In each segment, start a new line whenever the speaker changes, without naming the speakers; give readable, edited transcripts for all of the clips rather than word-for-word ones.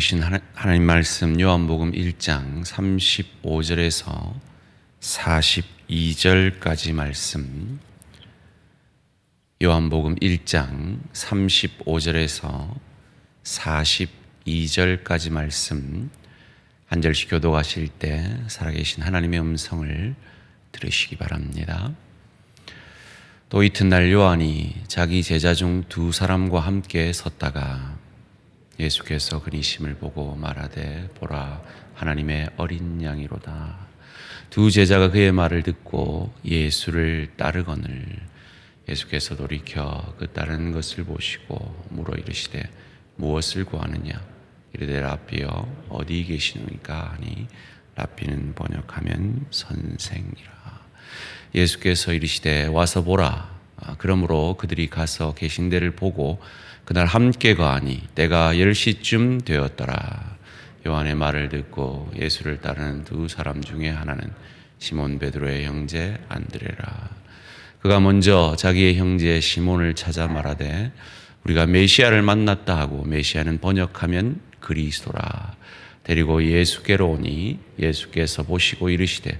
계신 하나님 말씀 요한복음 1장 35절에서 42절까지 말씀, 요한복음 1장 35절에서 42절까지 말씀 한 절씩 교독하실 때 살아계신 하나님의 음성을 들으시기 바랍니다. 또 이튿날 요한이 자기 제자 중 두 사람과 함께 섰다가 예수께서 그니심을 보고 말하되 보라 하나님의 어린 양이로다. 두 제자가 그의 말을 듣고 예수를 따르거늘 예수께서 돌이켜 그 따르는 것을 보시고 물어 이르시되 무엇을 구하느냐. 이르되 랍비여 어디 계시느니까 하니 랍비는 번역하면 선생이라. 예수께서 이르시되 와서 보라. 그러므로 그들이 가서 계신 데를 보고 그날 함께 거하니 때가 10시쯤 되었더라. 요한의 말을 듣고 예수를 따르는 두 사람 중에 하나는 시몬 베드로의 형제 안드레라. 그가 먼저 자기의 형제 시몬을 찾아 말하되 우리가 메시아를 만났다 하고, 메시아는 번역하면 그리스도라. 데리고 예수께로 오니 예수께서 보시고 이르시되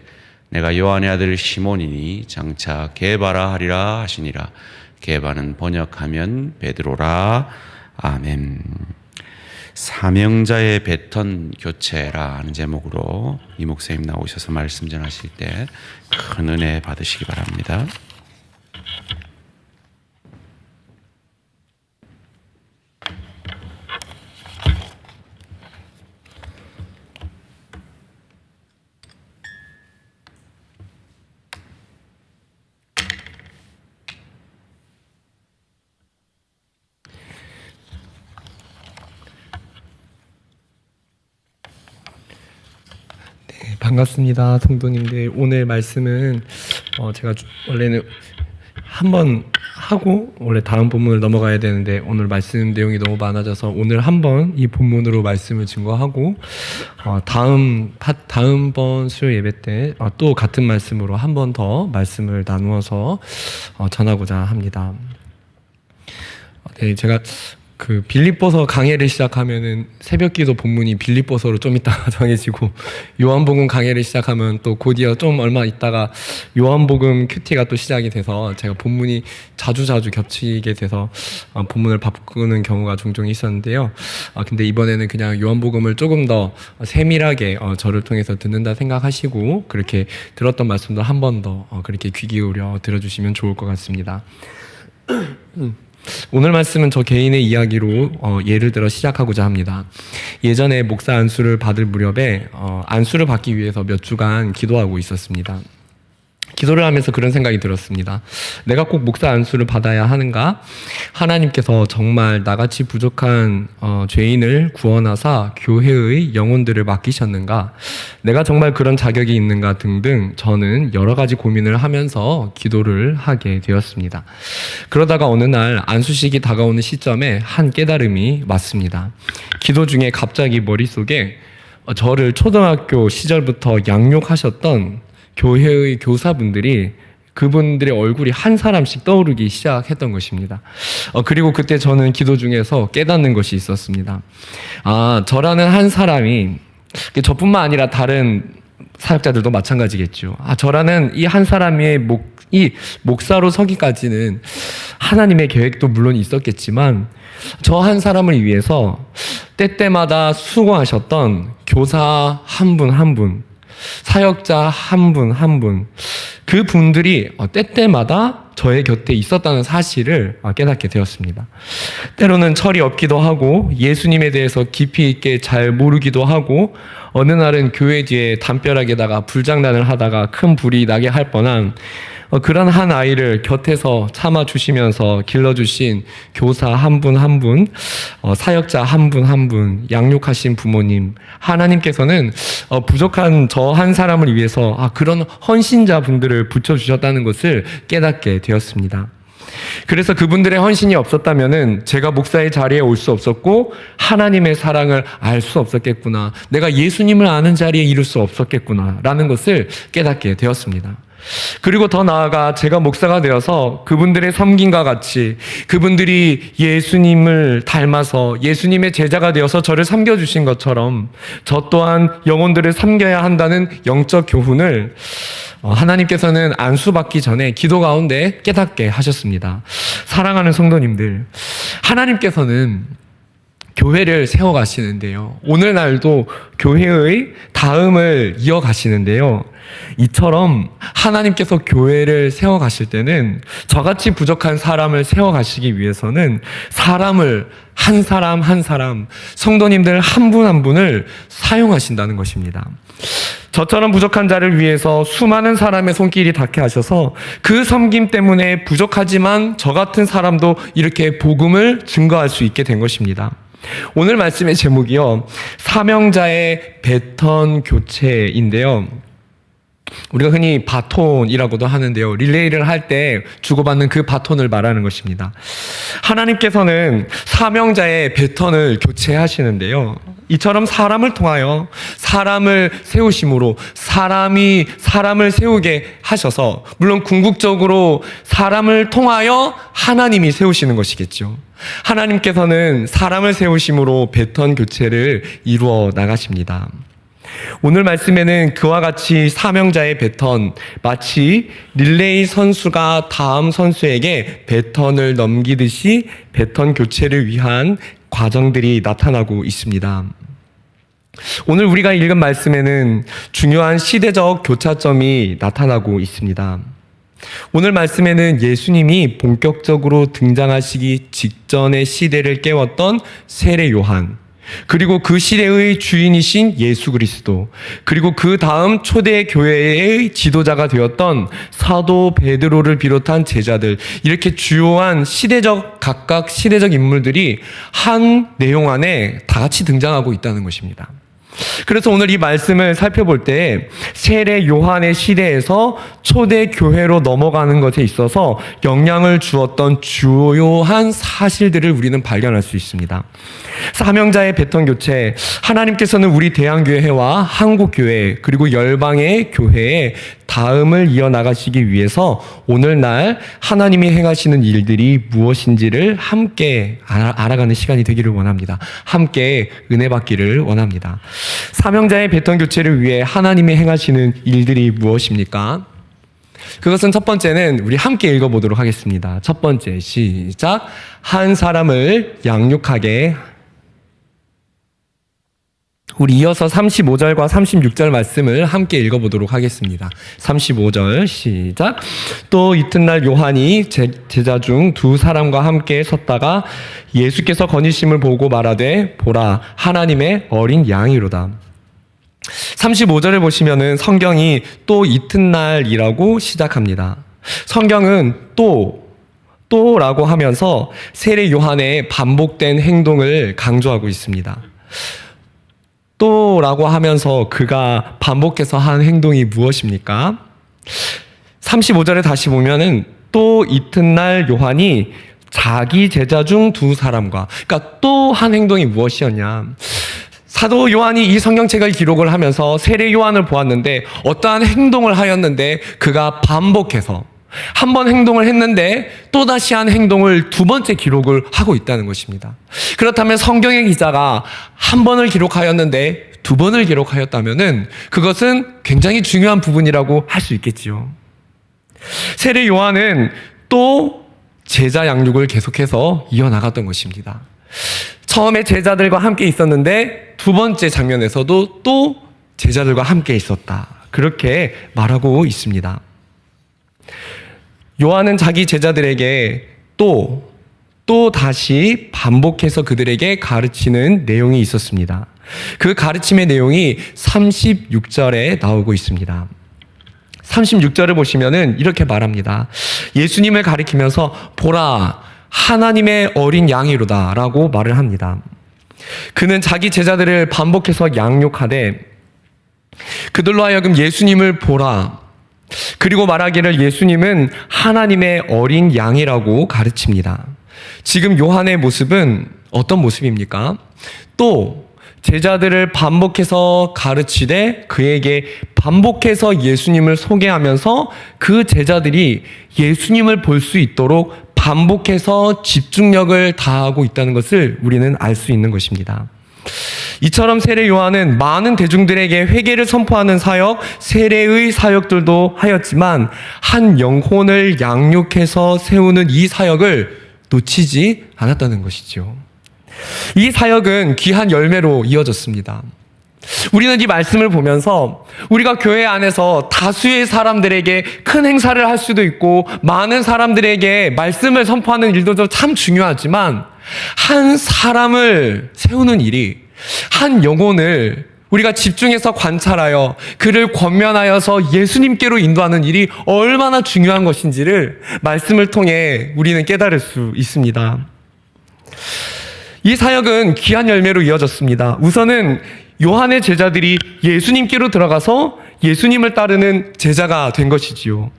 내가 요한의 아들 시몬이니 장차 게바라 하리라 하시니라. 게바는 번역하면 베드로라. 아멘. 사명자의 배턴 교체라는 제목으로 이 목사님 나오셔서 말씀 전하실 때 큰 은혜 받으시기 바랍니다.
반갑습니다, 성도님들. 오늘 말씀은 제가 원래는 한번 하고 원래 다음 본문을 넘어가야 되는데 오늘 말씀 내용이 너무 많아져서 오늘 한번 이 본문으로 말씀을 증거하고 다음번 수요 예배 때 또 같은 말씀으로 한 번 더 말씀을 나누어서 전하고자 합니다. 네, 제가 그 빌립보서 강해를 시작하면은 새벽기도 본문이 빌립보서로 좀 있다가 정해지고, 요한복음 강해를 시작하면 또 곧이어 좀 얼마 있다가 요한복음 큐티가 또 시작이 돼서 제가 본문이 자주 겹치게 돼서 본문을 바꾸는 경우가 종종 있었는데요. 근데 이번에는 그냥 요한복음을 조금 더 세밀하게 저를 통해서 듣는다 생각하시고 그렇게 들었던 말씀도 한 번 더 그렇게 귀 기울여 들어주시면 좋을 것 같습니다. 오늘 말씀은 저 개인의 이야기로 예를 들어 시작하고자 합니다. 예전에 목사 안수를 받을 무렵에 안수를 받기 위해서 몇 주간 기도하고 있었습니다. 기도를 하면서 그런 생각이 들었습니다. 내가 꼭 목사 안수를 받아야 하는가? 하나님께서 정말 나같이 부족한 죄인을 구원하사 교회의 영혼들을 맡기셨는가? 내가 정말 그런 자격이 있는가? 등등 저는 여러 가지 고민을 하면서 기도를 하게 되었습니다. 그러다가 어느 날 안수식이 다가오는 시점에 한 깨달음이 왔습니다. 기도 중에 갑자기 머릿속에 저를 초등학교 시절부터 양육하셨던 교회의 교사분들이, 그분들의 얼굴이 한 사람씩 떠오르기 시작했던 것입니다. 그리고 그때 저는 기도 중에서 깨닫는 것이 있었습니다. 저라는 한 사람이, 저뿐만 아니라 다른 사역자들도 마찬가지겠죠. 저라는 이 한 사람의 이 목사로 서기까지는 하나님의 계획도 물론 있었겠지만 저 한 사람을 위해서 때때마다 수고하셨던 교사 한 분 한 분, 사역자 한 분 한 분, 그 분들이 때때마다 저의 곁에 있었다는 사실을 깨닫게 되었습니다. 때로는 철이 없기도 하고 예수님에 대해서 깊이 있게 잘 모르기도 하고, 어느 날은 교회 뒤에 담벼락에다가 불장난을 하다가 큰 불이 나게 할 뻔한 그런 한 아이를 곁에서 참아주시면서 길러주신 교사 한 분 한 분, 사역자 한 분 한 분, 양육하신 부모님, 하나님께서는 부족한 저 한 사람을 위해서 그런 헌신자 분들을 붙여주셨다는 것을 깨닫게 되었습니다. 그래서 그분들의 헌신이 없었다면은 제가 목사의 자리에 올 수 없었고 하나님의 사랑을 알 수 없었겠구나, 내가 예수님을 아는 자리에 이룰 수 없었겠구나 라는 것을 깨닫게 되었습니다. 그리고 더 나아가 제가 목사가 되어서 그분들의 섬김과 같이 그분들이 예수님을 닮아서 예수님의 제자가 되어서 저를 섬겨주신 것처럼 저 또한 영혼들을 섬겨야 한다는 영적 교훈을 하나님께서는 안수받기 전에 기도 가운데 깨닫게 하셨습니다. 사랑하는 성도님들, 하나님께서는 교회를 세워가시는데요. 오늘날도 교회의 다음을 이어가시는데요. 이처럼 하나님께서 교회를 세워가실 때는 저같이 부족한 사람을 세워가시기 위해서는 사람을 한 사람 한 사람, 성도님들 한 분 한 분을 사용하신다는 것입니다. 저처럼 부족한 자를 위해서 수많은 사람의 손길이 닿게 하셔서 그 섬김 때문에 부족하지만 저 같은 사람도 이렇게 복음을 증거할 수 있게 된 것입니다. 오늘 말씀의 제목이요, 사명자의 배턴 교체인데요. 우리가 흔히 바톤이라고도 하는데요, 릴레이를 할 때 주고받는 그 바톤을 말하는 것입니다. 하나님께서는 사명자의 배턴을 교체하시는데요, 이처럼 사람을 통하여 사람을 세우심으로 사람이 사람을 세우게 하셔서, 물론 궁극적으로 사람을 통하여 하나님이 세우시는 것이겠죠. 하나님께서는 사람을 세우심으로 배턴 교체를 이루어 나가십니다. 오늘 말씀에는 그와 같이 사명자의 배턴, 마치 릴레이 선수가 다음 선수에게 배턴을 넘기듯이 배턴 교체를 위한 과정들이 나타나고 있습니다. 오늘 우리가 읽은 말씀에는 중요한 시대적 교차점이 나타나고 있습니다. 오늘 말씀에는 예수님이 본격적으로 등장하시기 직전의 시대를 깨웠던 세례 요한, 그리고 그 시대의 주인이신 예수 그리스도, 그리고 그 다음 초대 교회의 지도자가 되었던 사도 베드로를 비롯한 제자들, 이렇게 주요한 각각 시대적 인물들이 한 내용 안에 다 같이 등장하고 있다는 것입니다. 그래서 오늘 이 말씀을 살펴볼 때 세례 요한의 시대에서 초대 교회로 넘어가는 것에 있어서 영향을 주었던 주요한 사실들을 우리는 발견할 수 있습니다. 사명자의 배턴 교체, 하나님께서는 우리 대한교회와 한국교회 그리고 열방의 교회에 다음을 이어나가시기 위해서 오늘날 하나님이 행하시는 일들이 무엇인지를 함께 알아가는 시간이 되기를 원합니다. 함께 은혜 받기를 원합니다. 사명자의 배턴 교체를 위해 하나님이 행하시는 일들이 무엇입니까? 그것은 첫 번째는 우리 함께 읽어보도록 하겠습니다. 첫 번째, 시작. 한 사람을 양육하게. 우리 이어서 35절과 36절 말씀을 함께 읽어보도록 하겠습니다. 35절 시작. 또 이튿날 요한이 제자 중 두 사람과 함께 섰다가 예수께서 거니심을 보고 말하되 보라 하나님의 어린 양이로다. 35절을 보시면은 성경이 또 이튿날이라고 시작합니다. 성경은 또라고 하면서 세례 요한의 반복된 행동을 강조하고 있습니다. 또라고 하면서 그가 반복해서 한 행동이 무엇입니까? 35절에 다시 보면은 또 이튿날 요한이 자기 제자 중 두 사람과, 그러니까 또 한 행동이 무엇이었냐? 사도 요한이 이 성경책을 기록을 하면서 세례 요한을 보았는데 어떠한 행동을 하였는데 그가 반복해서 한 번 행동을 했는데 또다시 한 행동을 두 번째 기록을 하고 있다는 것입니다. 그렇다면 성경의 기자가 한 번을 기록하였는데 두 번을 기록하였다면은 그것은 굉장히 중요한 부분이라고 할 수 있겠지요. 세례 요한은 또 제자 양육을 계속해서 이어나갔던 것입니다. 처음에 제자들과 함께 있었는데 두 번째 장면에서도 또 제자들과 함께 있었다. 그렇게 말하고 있습니다. 요한은 자기 제자들에게 또 다시 반복해서 그들에게 가르치는 내용이 있었습니다. 그 가르침의 내용이 36절에 나오고 있습니다. 36절을 보시면은 이렇게 말합니다. 예수님을 가리키면서 보라 하나님의 어린 양이로다 라고 말을 합니다. 그는 자기 제자들을 반복해서 양육하되 그들로 하여금 예수님을 보라, 그리고 말하기를 예수님은 하나님의 어린 양이라고 가르칩니다. 지금 요한의 모습은 어떤 모습입니까? 또 제자들을 반복해서 가르치되 그에게 반복해서 예수님을 소개하면서 그 제자들이 예수님을 볼 수 있도록 반복해서 집중력을 다하고 있다는 것을 우리는 알 수 있는 것입니다. 이처럼 세례 요한은 많은 대중들에게 회개를 선포하는 사역, 세례의 사역들도 하였지만 한 영혼을 양육해서 세우는 이 사역을 놓치지 않았다는 것이죠. 이 사역은 귀한 열매로 이어졌습니다. 우리는 이 말씀을 보면서 우리가 교회 안에서 다수의 사람들에게 큰 행사를 할 수도 있고 많은 사람들에게 말씀을 선포하는 일도 참 중요하지만 한 사람을 세우는 일이, 한 영혼을 우리가 집중해서 관찰하여 그를 권면하여서 예수님께로 인도하는 일이 얼마나 중요한 것인지를 말씀을 통해 우리는 깨달을 수 있습니다. 이 사역은 귀한 열매로 이어졌습니다. 우선은 요한의 제자들이 예수님께로 들어가서 예수님을 따르는 제자가 된 것이지요.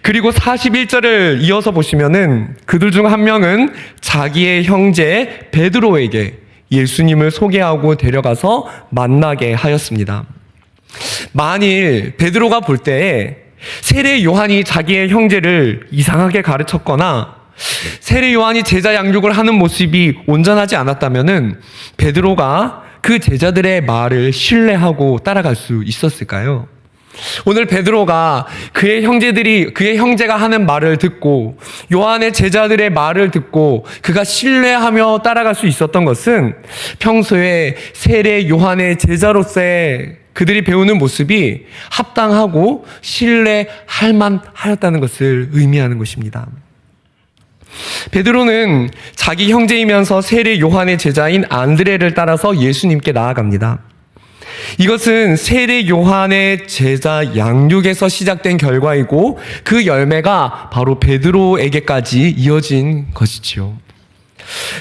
그리고 41절을 이어서 보시면은 그들 중 한 명은 자기의 형제 베드로에게 예수님을 소개하고 데려가서 만나게 하였습니다. 만일 베드로가 볼 때에 세례 요한이 자기의 형제를 이상하게 가르쳤거나 세례 요한이 제자 양육을 하는 모습이 온전하지 않았다면은 베드로가 그 제자들의 말을 신뢰하고 따라갈 수 있었을까요? 오늘 베드로가 그의 형제가 하는 말을 듣고 요한의 제자들의 말을 듣고 그가 신뢰하며 따라갈 수 있었던 것은 평소에 세례 요한의 제자로서의 그들이 배우는 모습이 합당하고 신뢰할 만하였다는 것을 의미하는 것입니다. 베드로는 자기 형제이면서 세례 요한의 제자인 안드레를 따라서 예수님께 나아갑니다. 이것은 세례 요한의 제자 양육에서 시작된 결과이고 그 열매가 바로 베드로에게까지 이어진 것이지요.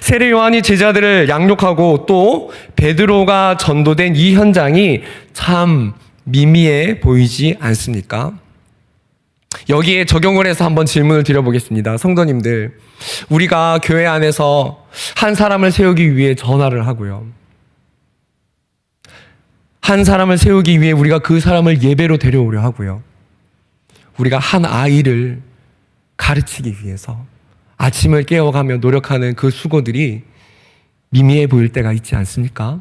세례 요한이 제자들을 양육하고 또 베드로가 전도된 이 현장이 참 미미해 보이지 않습니까? 여기에 적용을 해서 한번 질문을 드려보겠습니다. 성도님들, 우리가 교회 안에서 한 사람을 세우기 위해 전화를 하고요. 한 사람을 세우기 위해 우리가 그 사람을 예배로 데려오려 하고요. 우리가 한 아이를 가르치기 위해서 아침을 깨어가며 노력하는 그 수고들이 미미해 보일 때가 있지 않습니까?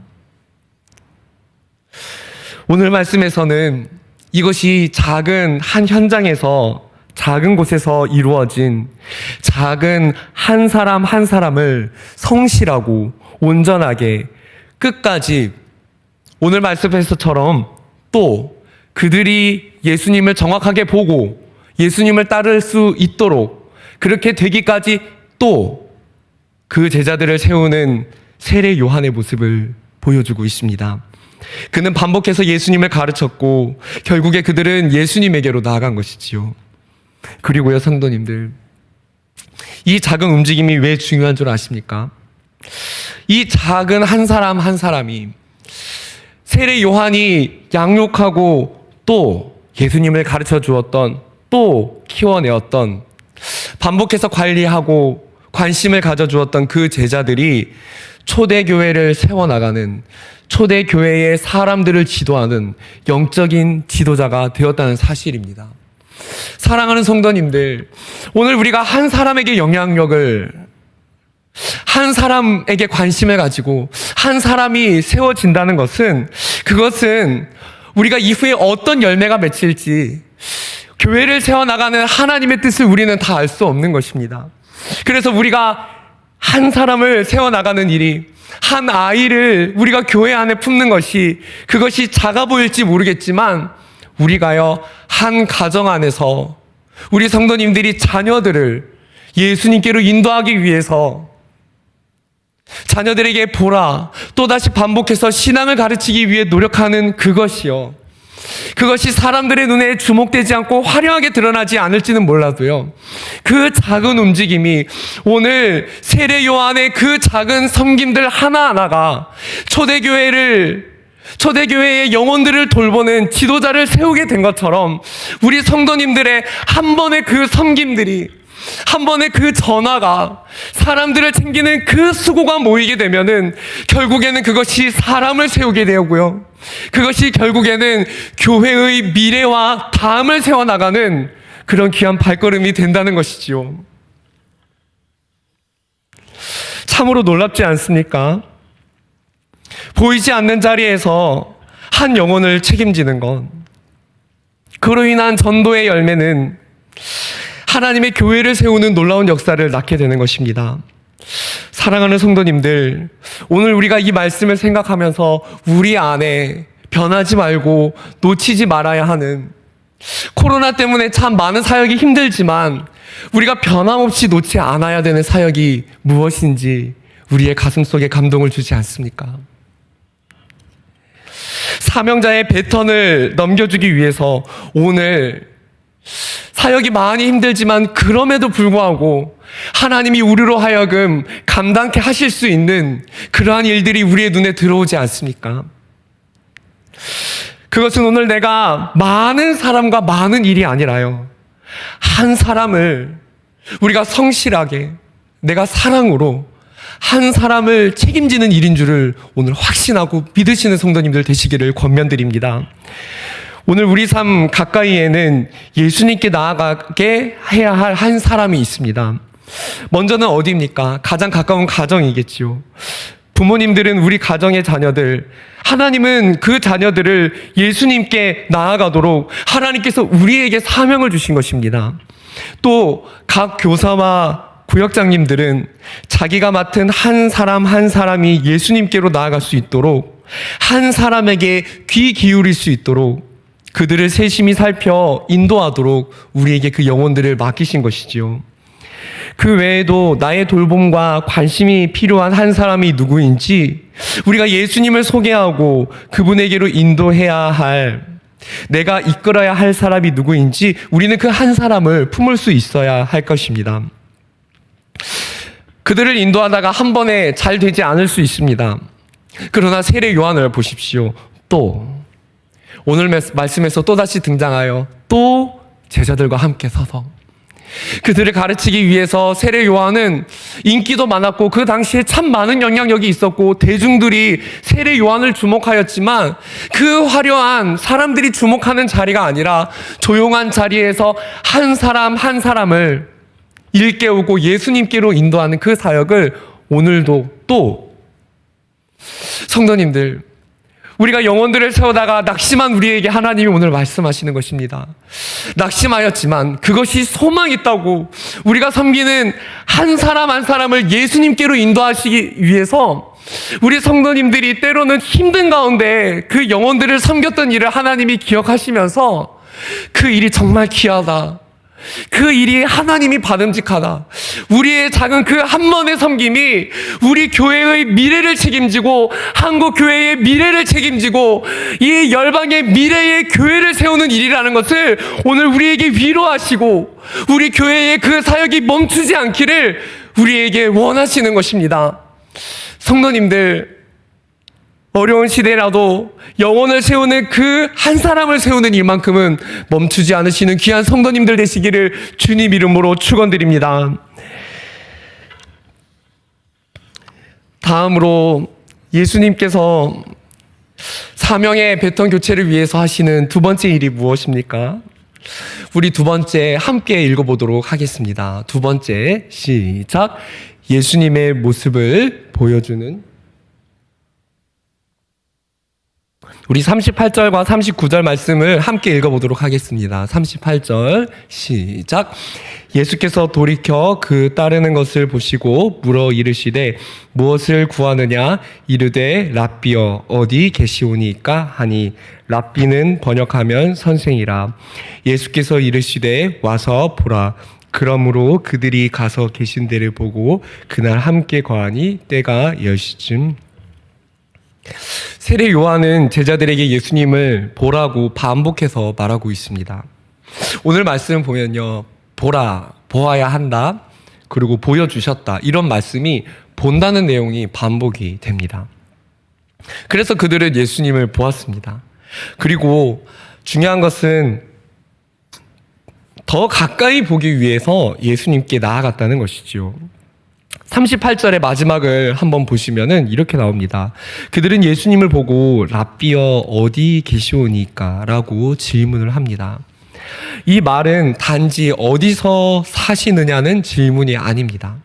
오늘 말씀에서는 이것이 작은 한 현장에서 작은 곳에서 이루어진 작은 한 사람 한 사람을 성실하고 온전하게 끝까지 오늘 말씀에서처럼 또 그들이 예수님을 정확하게 보고 예수님을 따를 수 있도록 그렇게 되기까지 또 그 제자들을 세우는 세례 요한의 모습을 보여주고 있습니다. 그는 반복해서 예수님을 가르쳤고 결국에 그들은 예수님에게로 나아간 것이지요. 그리고요, 성도님들, 이 작은 움직임이 왜 중요한 줄 아십니까? 이 작은 한 사람 한 사람이 세례 요한이 양육하고 또 예수님을 가르쳐 주었던, 또 키워내었던, 반복해서 관리하고 관심을 가져주었던 그 제자들이 초대교회를 세워나가는, 초대교회의 사람들을 지도하는 영적인 지도자가 되었다는 사실입니다. 사랑하는 성도님들, 오늘 우리가 한 사람에게 영향력을, 한 사람에게 관심을 가지고 한 사람이 세워진다는 것은, 그것은 우리가 이후에 어떤 열매가 맺힐지, 교회를 세워나가는 하나님의 뜻을 우리는 다 알 수 없는 것입니다. 그래서 우리가 한 사람을 세워나가는 일이, 한 아이를 우리가 교회 안에 품는 것이, 그것이 작아 보일지 모르겠지만 우리가요, 한 가정 안에서 우리 성도님들이 자녀들을 예수님께로 인도하기 위해서 자녀들에게 보라, 또다시 반복해서 신앙을 가르치기 위해 노력하는 그것이요, 그것이 사람들의 눈에 주목되지 않고 화려하게 드러나지 않을지는 몰라도요, 그 작은 움직임이 오늘 세례 요한의 그 작은 섬김들 하나하나가 초대교회의 영혼들을 돌보는 지도자를 세우게 된 것처럼 우리 성도님들의 한 번의 그 섬김들이, 한 번에 그 전화가 사람들을 챙기는 그 수고가 모이게 되면은 결국에는 그것이 사람을 세우게 되고요. 그것이 결국에는 교회의 미래와 다음을 세워나가는 그런 귀한 발걸음이 된다는 것이지요. 참으로 놀랍지 않습니까? 보이지 않는 자리에서 한 영혼을 책임지는 것. 그로 인한 전도의 열매는 하나님의 교회를 세우는 놀라운 역사를 낳게 되는 것입니다. 사랑하는 성도님들, 오늘 우리가 이 말씀을 생각하면서 우리 안에 변하지 말고 놓치지 말아야 하는, 코로나 때문에 참 많은 사역이 힘들지만 우리가 변함없이 놓지 않아야 되는 사역이 무엇인지 우리의 가슴 속에 감동을 주지 않습니까? 사명자의 배턴을 넘겨주기 위해서 오늘 사역이 많이 힘들지만 그럼에도 불구하고 하나님이 우리로 하여금 감당케 하실 수 있는 그러한 일들이 우리의 눈에 들어오지 않습니까? 그것은 오늘 내가 많은 사람과 많은 일이 아니라요, 한 사람을 우리가 성실하게 내가 사랑으로 한 사람을 책임지는 일인 줄을 오늘 확신하고 믿으시는 성도님들 되시기를 권면드립니다. 오늘 우리 삶 가까이에는 예수님께 나아가게 해야 할 한 사람이 있습니다. 먼저는 어디입니까? 가장 가까운 가정이겠지요. 부모님들은 우리 가정의 자녀들, 하나님은 그 자녀들을 예수님께 나아가도록 하나님께서 우리에게 사명을 주신 것입니다. 또 각 교사와 구역장님들은 자기가 맡은 한 사람 한 사람이 예수님께로 나아갈 수 있도록, 한 사람에게 귀 기울일 수 있도록 그들을 세심히 살펴 인도하도록 우리에게 그 영혼들을 맡기신 것이지요. 그 외에도 나의 돌봄과 관심이 필요한 한 사람이 누구인지 우리가 예수님을 소개하고 그분에게로 인도해야 할, 내가 이끌어야 할 사람이 누구인지 우리는 그 한 사람을 품을 수 있어야 할 것입니다. 그들을 인도하다가 한 번에 잘 되지 않을 수 있습니다. 그러나 세례 요한을 보십시오. 또 오늘 말씀에서 또다시 등장하여 또 제자들과 함께 서서 그들을 가르치기 위해서 세례 요한은 인기도 많았고 그 당시에 참 많은 영향력이 있었고 대중들이 세례 요한을 주목하였지만 그 화려한 사람들이 주목하는 자리가 아니라 조용한 자리에서 한 사람 한 사람을 일깨우고 예수님께로 인도하는 그 사역을 오늘도 또 성도님들, 우리가 영혼들을 세우다가 낙심한 우리에게 하나님이 오늘 말씀하시는 것입니다. 낙심하였지만 그것이 소망이 있다고, 우리가 섬기는 한 사람 한 사람을 예수님께로 인도하시기 위해서 우리 성도님들이 때로는 힘든 가운데 그 영혼들을 섬겼던 일을 하나님이 기억하시면서 그 일이 정말 귀하다, 그 일이 하나님이 받음직하다, 우리의 작은 그 한 번의 섬김이 우리 교회의 미래를 책임지고 한국 교회의 미래를 책임지고 이 열방의 미래의 교회를 세우는 일이라는 것을 오늘 우리에게 위로하시고 우리 교회의 그 사역이 멈추지 않기를 우리에게 원하시는 것입니다. 성도님들, 어려운 시대라도 영혼을 세우는 그 한 사람을 세우는 일만큼은 멈추지 않으시는 귀한 성도님들 되시기를 주님 이름으로 축원드립니다. 다음으로 예수님께서 사명의 배턴 교체를 위해서 하시는 두 번째 일이 무엇입니까? 우리 두 번째 함께 읽어보도록 하겠습니다. 두 번째, 시작. 예수님의 모습을 보여주는, 우리 38절과 39절 말씀을 함께 읽어보도록 하겠습니다. 38절 시작. 예수께서 돌이켜 그 따르는 것을 보시고 물어 이르시되 무엇을 구하느냐? 이르되 랍비여 어디 계시오니까 하니, 랍비는 번역하면 선생이라. 예수께서 이르시되 와서 보라. 그러므로 그들이 가서 계신 데를 보고 그날 함께 거하니 때가 10시쯤. 세례 요한은 제자들에게 예수님을 보라고 반복해서 말하고 있습니다. 오늘 말씀을 보면요, 보라, 보아야 한다, 그리고 보여주셨다, 이런 말씀이 본다는 내용이 반복이 됩니다. 그래서 그들은 예수님을 보았습니다. 그리고 중요한 것은 더 가까이 보기 위해서 예수님께 나아갔다는 것이지요. 38절의 마지막을 한번 보시면은 이렇게 나옵니다. 그들은 예수님을 보고 랍비여 어디 계시오니까? 라고 질문을 합니다. 이 말은 단지 어디서 사시느냐는 질문이 아닙니다.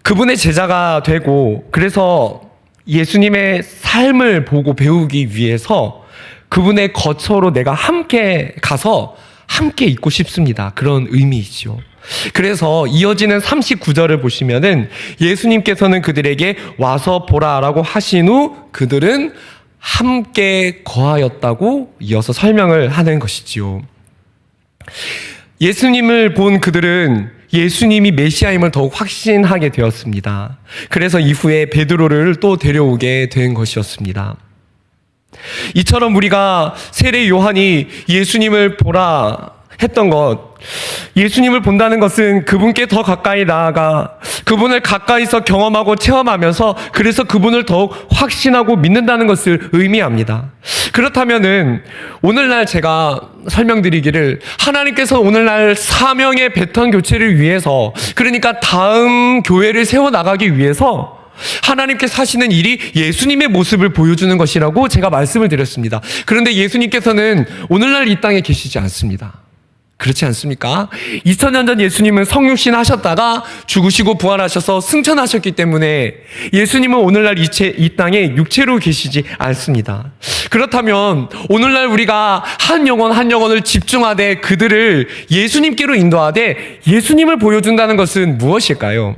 그분의 제자가 되고 그래서 예수님의 삶을 보고 배우기 위해서 그분의 거처로 내가 함께 가서 함께 있고 싶습니다. 그런 의미이죠. 그래서 이어지는 39절을 보시면은 예수님께서는 그들에게 와서 보라라고 하신 후 그들은 함께 거하였다고 이어서 설명을 하는 것이지요. 예수님을 본 그들은 예수님이 메시아임을 더욱 확신하게 되었습니다. 그래서 이후에 베드로를 또 데려오게 된 것이었습니다. 이처럼 우리가 세례 요한이 예수님을 보라 했던 것, 예수님을 본다는 것은 그분께 더 가까이 나아가 그분을 가까이서 경험하고 체험하면서 그래서 그분을 더욱 확신하고 믿는다는 것을 의미합니다. 그렇다면은 오늘날 제가 설명드리기를 하나님께서 오늘날 사명의 배턴 교체를 위해서 그러니까 다음 교회를 세워나가기 위해서 하나님께서 하시는 일이 예수님의 모습을 보여주는 것이라고 제가 말씀을 드렸습니다. 그런데 예수님께서는 오늘날 이 땅에 계시지 않습니다. 그렇지 않습니까? 2000년 전 예수님은 성육신 하셨다가 죽으시고 부활하셔서 승천하셨기 때문에 예수님은 오늘날 이 땅에 육체로 계시지 않습니다. 그렇다면 오늘날 우리가 한 영혼을 집중하되 그들을 예수님께로 인도하되 예수님을 보여준다는 것은 무엇일까요?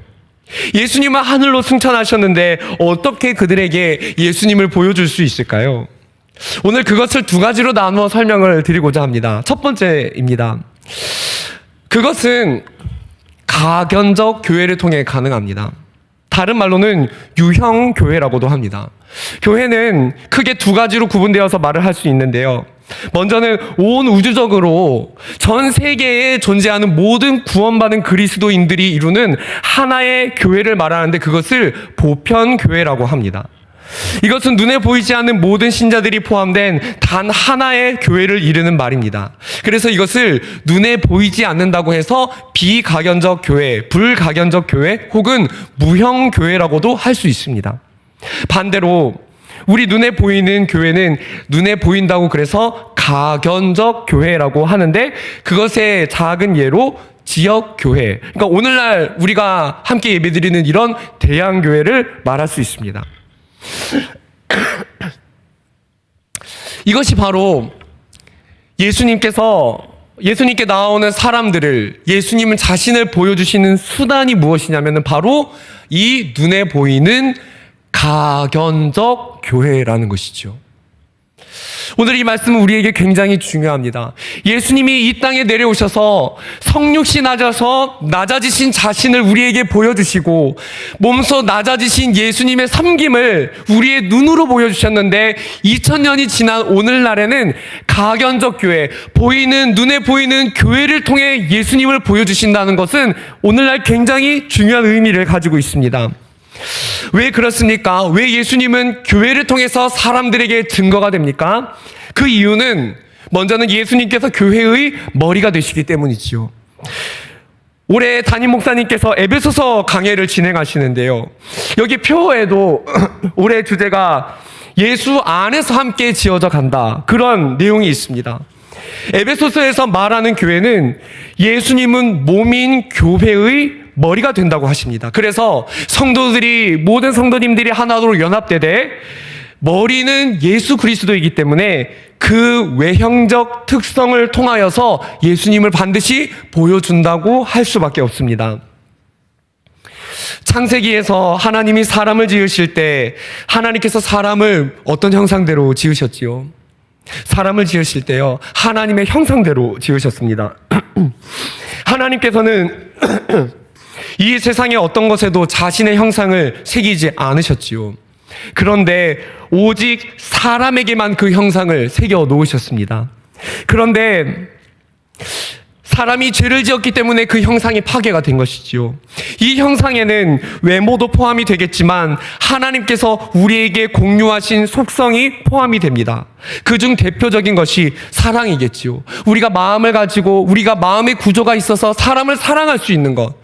예수님은 하늘로 승천하셨는데 어떻게 그들에게 예수님을 보여줄 수 있을까요? 오늘 그것을 두 가지로 나누어 설명을 드리고자 합니다. 첫 번째입니다. 그것은 가견적 교회를 통해 가능합니다. 다른 말로는 유형 교회라고도 합니다. 교회는 크게 두 가지로 구분되어서 말을 할 수 있는데요. 먼저는 온 우주적으로 전 세계에 존재하는 모든 구원받은 그리스도인들이 이루는 하나의 교회를 말하는데 그것을 보편교회라고 합니다. 이것은 눈에 보이지 않는 모든 신자들이 포함된 단 하나의 교회를 이루는 말입니다. 그래서 이것을 눈에 보이지 않는다고 해서 비가견적 교회, 불가견적 교회 혹은 무형 교회라고도 할 수 있습니다. 반대로 우리 눈에 보이는 교회는 눈에 보인다고 그래서 가견적 교회라고 하는데 그것의 작은 예로 지역교회, 그러니까 오늘날 우리가 함께 예배드리는 이런 대양교회를 말할 수 있습니다. 이것이 바로 예수님께 나오는 사람들을 예수님은 자신을 보여주시는 수단이 무엇이냐면 바로 이 눈에 보이는 가견적 교회라는 것이죠. 오늘 이 말씀은 우리에게 굉장히 중요합니다. 예수님이 이 땅에 내려오셔서 성육신 하셔서 낮아지신 자신을 우리에게 보여주시고 몸소 낮아지신 예수님의 섬김을 우리의 눈으로 보여주셨는데 2000년이 지난 오늘날에는 가견적 교회, 눈에 보이는 교회를 통해 예수님을 보여주신다는 것은 오늘날 굉장히 중요한 의미를 가지고 있습니다. 왜 그렇습니까? 왜 예수님은 교회를 통해서 사람들에게 증거가 됩니까? 그 이유는 먼저는 예수님께서 교회의 머리가 되시기 때문이지요. 올해 담임 목사님께서 에베소서 강해를 진행하시는데요. 여기 표에도 올해 주제가 예수 안에서 함께 지어져 간다. 그런 내용이 있습니다. 에베소서에서 말하는 교회는 예수님은 몸인 교회의 머리가 된다고 하십니다. 그래서 모든 성도님들이 하나로 연합되되 머리는 예수 그리스도이기 때문에 그 외형적 특성을 통하여서 예수님을 반드시 보여준다고 할 수밖에 없습니다. 창세기에서 하나님이 사람을 지으실 때 하나님께서 사람을 어떤 형상대로 지으셨지요? 사람을 지으실 때요, 하나님의 형상대로 지으셨습니다. 하나님께서는 이 세상의 어떤 것에도 자신의 형상을 새기지 않으셨지요. 그런데 오직 사람에게만 그 형상을 새겨 놓으셨습니다. 그런데 사람이 죄를 지었기 때문에 그 형상이 파괴가 된 것이지요. 이 형상에는 외모도 포함이 되겠지만 하나님께서 우리에게 공유하신 속성이 포함이 됩니다. 그중 대표적인 것이 사랑이겠지요. 우리가 마음을 가지고 우리가 마음의 구조가 있어서 사람을 사랑할 수 있는 것.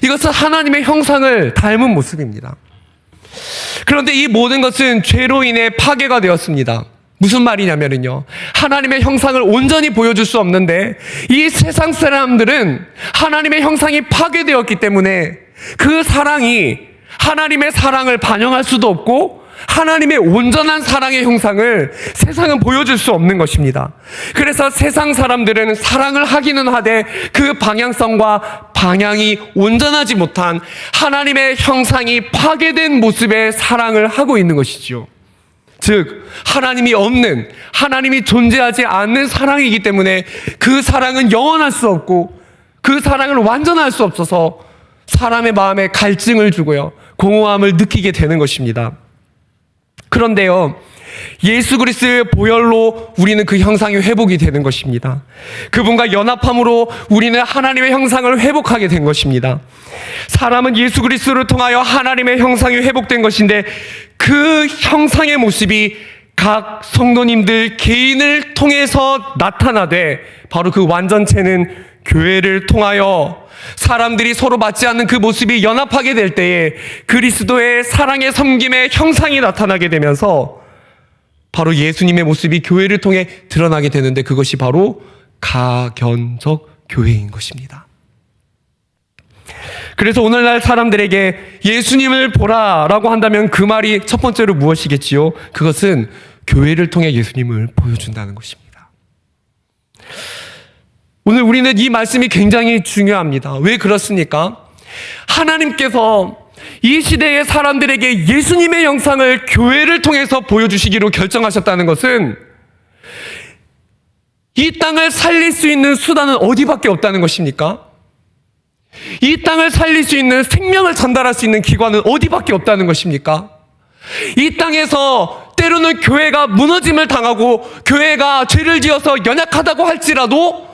이것은 하나님의 형상을 닮은 모습입니다. 그런데 이 모든 것은 죄로 인해 파괴가 되었습니다. 무슨 말이냐면요, 하나님의 형상을 온전히 보여줄 수 없는데 이 세상 사람들은 하나님의 형상이 파괴되었기 때문에 그 사랑이 하나님의 사랑을 반영할 수도 없고 하나님의 온전한 사랑의 형상을 세상은 보여줄 수 없는 것입니다. 그래서 세상 사람들은 사랑을 하기는 하되 그 방향성과 방향이 온전하지 못한 하나님의 형상이 파괴된 모습의 사랑을 하고 있는 것이지요. 즉 하나님이 없는, 하나님이 존재하지 않는 사랑이기 때문에 그 사랑은 영원할 수 없고 그 사랑을 완전할 수 없어서 사람의 마음에 갈증을 주고요, 공허함을 느끼게 되는 것입니다. 그런데요, 예수 그리스도의 보혈로 우리는 그 형상이 회복이 되는 것입니다. 그분과 연합함으로 우리는 하나님의 형상을 회복하게 된 것입니다. 사람은 예수 그리스도를 통하여 하나님의 형상이 회복된 것인데 그 형상의 모습이 각 성도님들 개인을 통해서 나타나되 바로 그 완전체는 교회를 통하여 사람들이 서로 맞지 않는 그 모습이 연합하게 될 때에 그리스도의 사랑의 섬김의 형상이 나타나게 되면서 바로 예수님의 모습이 교회를 통해 드러나게 되는데 그것이 바로 가견적 교회인 것입니다. 그래서 오늘날 사람들에게 예수님을 보라라고 한다면 그 말이 첫 번째로 무엇이겠지요? 그것은 교회를 통해 예수님을 보여준다는 것입니다. 오늘 우리는 이 말씀이 굉장히 중요합니다. 왜 그렇습니까? 하나님께서 이 시대의 사람들에게 예수님의 형상을 교회를 통해서 보여주시기로 결정하셨다는 것은 이 땅을 살릴 수 있는 수단은 어디밖에 없다는 것입니까? 이 땅을 살릴 수 있는 생명을 전달할 수 있는 기관은 어디밖에 없다는 것입니까? 이 땅에서 때로는 교회가 무너짐을 당하고 교회가 죄를 지어서 연약하다고 할지라도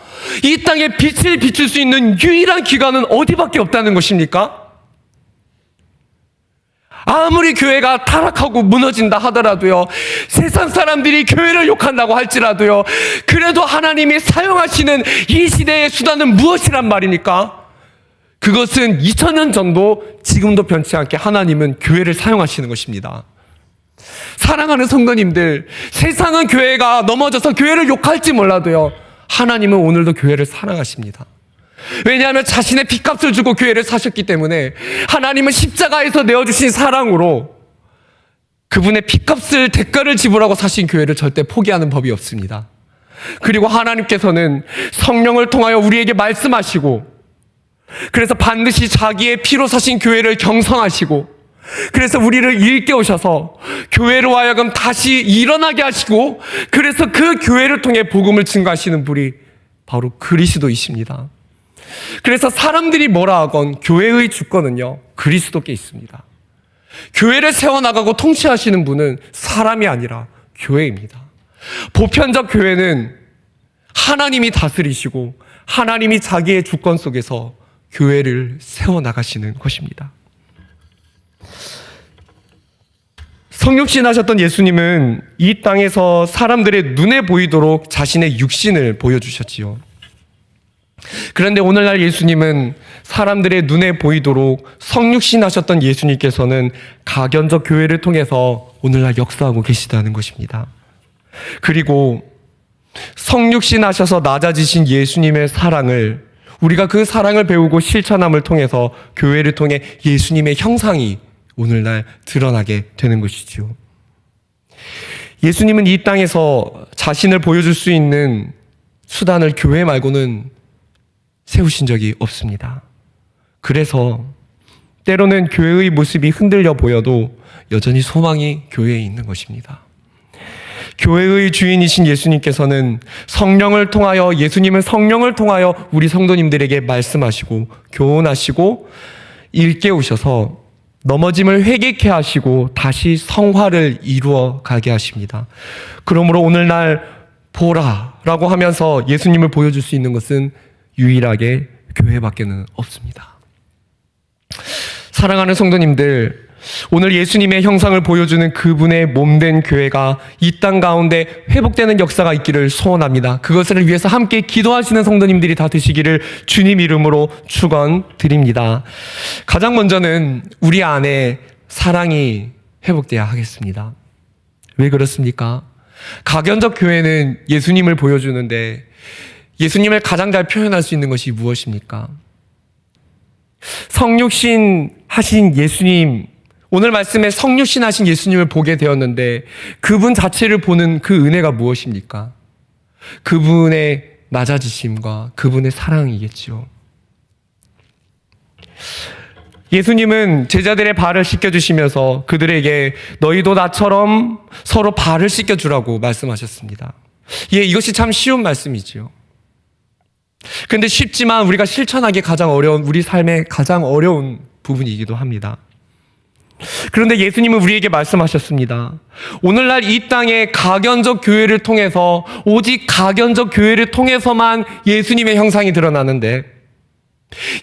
이 땅에 빛을 비출 수 있는 유일한 기관은 어디밖에 없다는 것입니까? 아무리 교회가 타락하고 무너진다 하더라도요, 세상 사람들이 교회를 욕한다고 할지라도요, 그래도 하나님이 사용하시는 이 시대의 수단은 무엇이란 말입니까? 그것은 2000년 전도 지금도 변치 않게 하나님은 교회를 사용하시는 것입니다. 사랑하는 성도님들, 세상은 교회가 넘어져서 교회를 욕할지 몰라도요, 하나님은 오늘도 교회를 사랑하십니다. 왜냐하면 자신의 핏값을 주고 교회를 사셨기 때문에 하나님은 십자가에서 내어주신 사랑으로 그분의 핏값을, 대가를 지불하고 사신 교회를 절대 포기하는 법이 없습니다. 그리고 하나님께서는 성령을 통하여 우리에게 말씀하시고, 그래서 반드시 자기의 피로 사신 교회를 경성하시고, 그래서 우리를 일깨우셔서 교회로 하여금 다시 일어나게 하시고, 그래서 그 교회를 통해 복음을 증거하시는 분이 바로 그리스도이십니다. 그래서 사람들이 뭐라 하건 교회의 주권은요, 그리스도께 있습니다. 교회를 세워나가고 통치하시는 분은 사람이 아니라 교회입니다. 보편적 교회는 하나님이 다스리시고 하나님이 자기의 주권 속에서 교회를 세워나가시는 것입니다. 성육신하셨던 예수님은 이 땅에서 사람들의 눈에 보이도록 자신의 육신을 보여주셨지요. 그런데 오늘날 예수님은 사람들의 눈에 보이도록 성육신하셨던 예수님께서는 가견적 교회를 통해서 오늘날 역사하고 계시다는 것입니다. 그리고 성육신하셔서 낮아지신 예수님의 사랑을, 우리가 그 사랑을 배우고 실천함을 통해서 교회를 통해 예수님의 형상이 오늘날 드러나게 되는 것이지요. 예수님은 이 땅에서 자신을 보여줄 수 있는 수단을 교회 말고는 세우신 적이 없습니다. 그래서 때로는 교회의 모습이 흔들려 보여도 여전히 소망이 교회에 있는 것입니다. 교회의 주인이신 예수님께서는 성령을 통하여, 예수님은 성령을 통하여 우리 성도님들에게 말씀하시고 교훈하시고 일깨우셔서 넘어짐을 회개케 하시고 다시 성화를 이루어 가게 하십니다. 그러므로 오늘날 보라라고 하면서 예수님을 보여줄 수 있는 것은 유일하게 교회밖에는 없습니다. 사랑하는 성도님들, 오늘 예수님의 형상을 보여주는 그분의 몸된 교회가 이 땅 가운데 회복되는 역사가 있기를 소원합니다. 그것을 위해서 함께 기도하시는 성도님들이 다 되시기를 주님 이름으로 축원드립니다. 가장 먼저는 우리 안에 사랑이 회복돼야 하겠습니다. 왜 그렇습니까? 가견적 교회는 예수님을 보여주는데 예수님을 가장 잘 표현할 수 있는 것이 무엇입니까? 성육신 하신 예수님, 오늘 말씀에 성육신 하신 예수님을 보게 되었는데 그분 자체를 보는 그 은혜가 무엇입니까? 그분의 낮아지심과 그분의 사랑이겠지요. 예수님은 제자들의 발을 씻겨주시면서 그들에게 너희도 나처럼 서로 발을 씻겨주라고 말씀하셨습니다. 예, 이것이 참 쉬운 말씀이지요. 근데 쉽지만 우리가 실천하기 가장 어려운, 우리 삶의 가장 어려운 부분이기도 합니다. 그런데 예수님은 우리에게 말씀하셨습니다. 오늘날 이 땅의 가견적 교회를 통해서, 오직 가견적 교회를 통해서만 예수님의 형상이 드러나는데,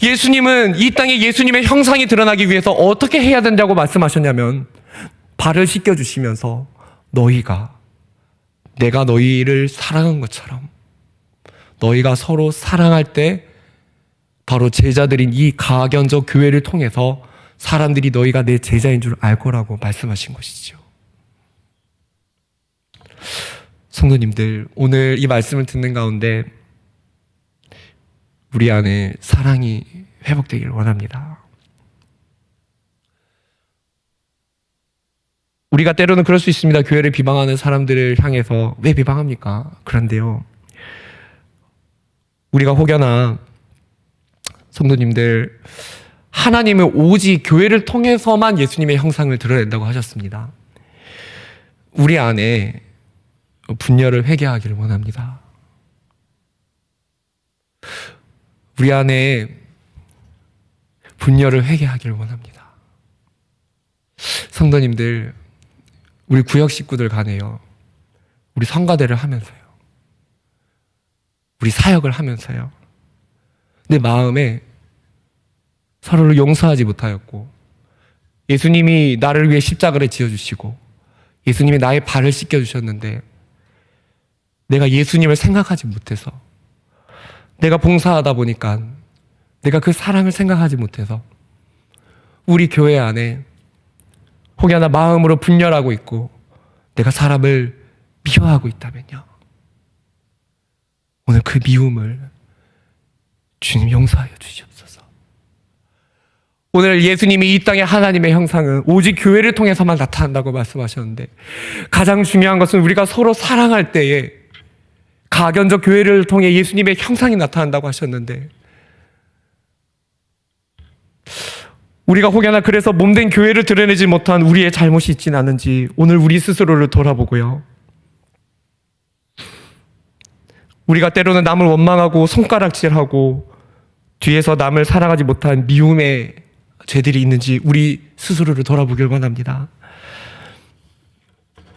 예수님은 이 땅에 예수님의 형상이 드러나기 위해서 어떻게 해야 된다고 말씀하셨냐면, 발을 씻겨주시면서 너희가 내가 너희를 사랑한 것처럼 너희가 서로 사랑할 때 바로 제자들인 이 가견적 교회를 통해서 사람들이 너희가 내 제자인 줄 알 거라고 말씀하신 것이죠. 성도님들, 오늘 이 말씀을 듣는 가운데 우리 안에 사랑이 회복되기를 원합니다. 우리가 때로는 그럴 수 있습니다. 교회를 비방하는 사람들을 향해서 왜 비방합니까? 그런데요, 우리가 혹여나 성도님들, 하나님은 오직 교회를 통해서만 예수님의 형상을 드러낸다고 하셨습니다. 우리 안에 분열을 회개하기를 원합니다. 우리 안에 분열을 회개하기를 원합니다. 성도님들, 우리 구역 식구들 간에요, 우리 성가대를 하면서요, 우리 사역을 하면서요, 내 마음에 서로를 용서하지 못하였고, 예수님이 나를 위해 십자가를 지어주시고 예수님이 나의 발을 씻겨주셨는데 내가 예수님을 생각하지 못해서, 내가 봉사하다 보니까 내가 그 사랑을 생각하지 못해서 우리 교회 안에 혹여나 마음으로 분열하고 있고 내가 사람을 미워하고 있다면요, 오늘 그 미움을 주님 용서하여 주시옵소서. 오늘 예수님이 이 땅의 하나님의 형상은 오직 교회를 통해서만 나타난다고 말씀하셨는데, 가장 중요한 것은 우리가 서로 사랑할 때에 가견적 교회를 통해 예수님의 형상이 나타난다고 하셨는데, 우리가 혹여나 그래서 몸된 교회를 드러내지 못한 우리의 잘못이 있지는 않은지 오늘 우리 스스로를 돌아보고요, 우리가 때로는 남을 원망하고 손가락질하고 뒤에서 남을 사랑하지 못한 미움의 죄들이 있는지 우리 스스로를 돌아보길 원합니다.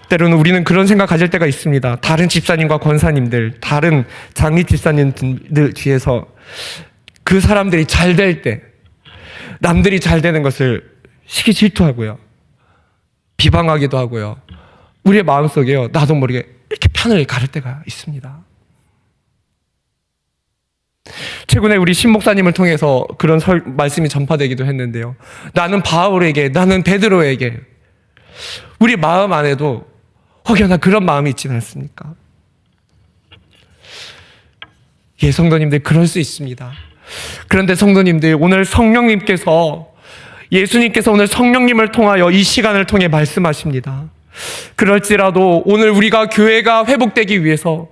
때로는 우리는 그런 생각 가질 때가 있습니다. 다른 집사님과 권사님들, 다른 장리 집사님들 뒤에서 그 사람들이 잘 될 때, 남들이 잘 되는 것을 시기 질투하고요, 비방하기도 하고요, 우리의 마음속에요, 나도 모르게 이렇게 편을 가를 때가 있습니다. 최근에 우리 신목사님을 통해서 그런 말씀이 전파되기도 했는데요, 나는 바울에게, 나는 베드로에게, 우리 마음 안에도 혹여나 그런 마음이 있지는 않습니까? 예, 성도님들, 그럴 수 있습니다. 그런데 성도님들, 오늘 성령님께서, 예수님께서 오늘 성령님을 통하여 이 시간을 통해 말씀하십니다. 그럴지라도 오늘 우리가 교회가 회복되기 위해서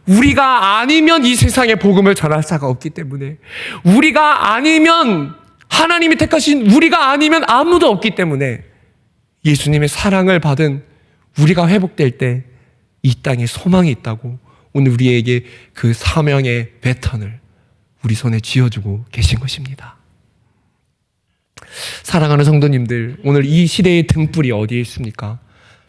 우리가 아니면 이 세상에 복음을 전할 자가 없기 때문에, 우리가 아니면, 하나님이 택하신 우리가 아니면 아무도 없기 때문에 예수님의 사랑을 받은 우리가 회복될 때 이 땅에 소망이 있다고 오늘 우리에게 그 사명의 배턴을 우리 손에 쥐어주고 계신 것입니다. 사랑하는 성도님들, 오늘 이 시대의 등불이 어디에 있습니까?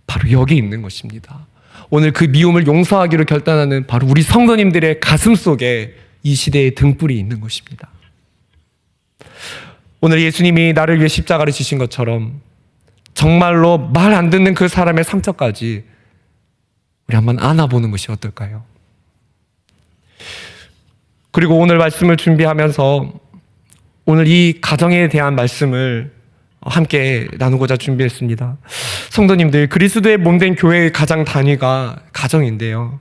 바로 여기 있는 것입니다. 오늘 그 미움을 용서하기로 결단하는 바로 우리 성도님들의 가슴 속에 이 시대의 등불이 있는 것입니다. 오늘 예수님이 나를 위해 십자가를 지신 것처럼 정말로 말 안 듣는 그 사람의 상처까지 우리 한번 안아보는 것이 어떨까요? 그리고 오늘 말씀을 준비하면서 오늘 이 가정에 대한 말씀을 함께 나누고자 준비했습니다. 성도님들, 그리스도의 몸된 교회의 가장 단위가 가정인데요.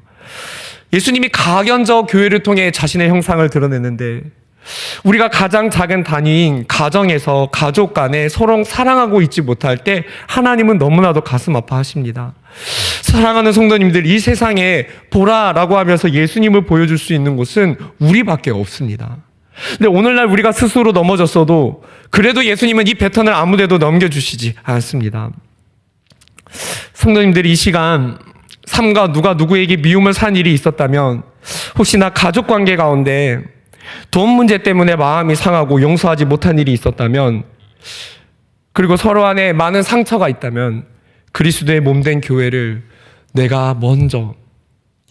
예수님이 가견적 교회를 통해 자신의 형상을 드러냈는데 우리가 가장 작은 단위인 가정에서 가족 간에 서로 사랑하고 있지 못할 때 하나님은 너무나도 가슴 아파하십니다. 사랑하는 성도님들, 이 세상에 보라라고 하면서 예수님을 보여줄 수 있는 곳은 우리밖에 없습니다. 근데 오늘날 우리가 스스로 넘어졌어도 그래도 예수님은 이 패턴을 아무데도 넘겨주시지 않습니다. 성도님들이 이 시간 삼가 누가 누구에게 미움을 산 일이 있었다면, 혹시나 가족 관계 가운데 돈 문제 때문에 마음이 상하고 용서하지 못한 일이 있었다면, 그리고 서로 안에 많은 상처가 있다면 그리스도의 몸된 교회를 내가 먼저,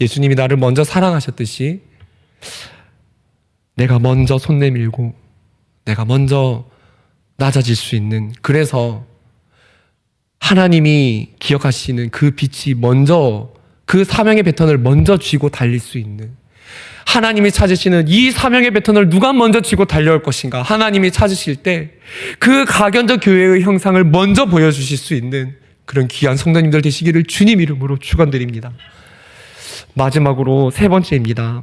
예수님이 나를 먼저 사랑하셨듯이 내가 먼저 손 내밀고 내가 먼저 낮아질 수 있는, 그래서 하나님이 기억하시는 그 빛이 먼저, 그 사명의 패턴을 먼저 쥐고 달릴 수 있는, 하나님이 찾으시는 이 사명의 패턴을 누가 먼저 쥐고 달려올 것인가, 하나님이 찾으실 때 그 가견적 교회의 형상을 먼저 보여주실 수 있는 그런 귀한 성도님들 되시기를 주님 이름으로 축원드립니다. 마지막으로 세 번째입니다.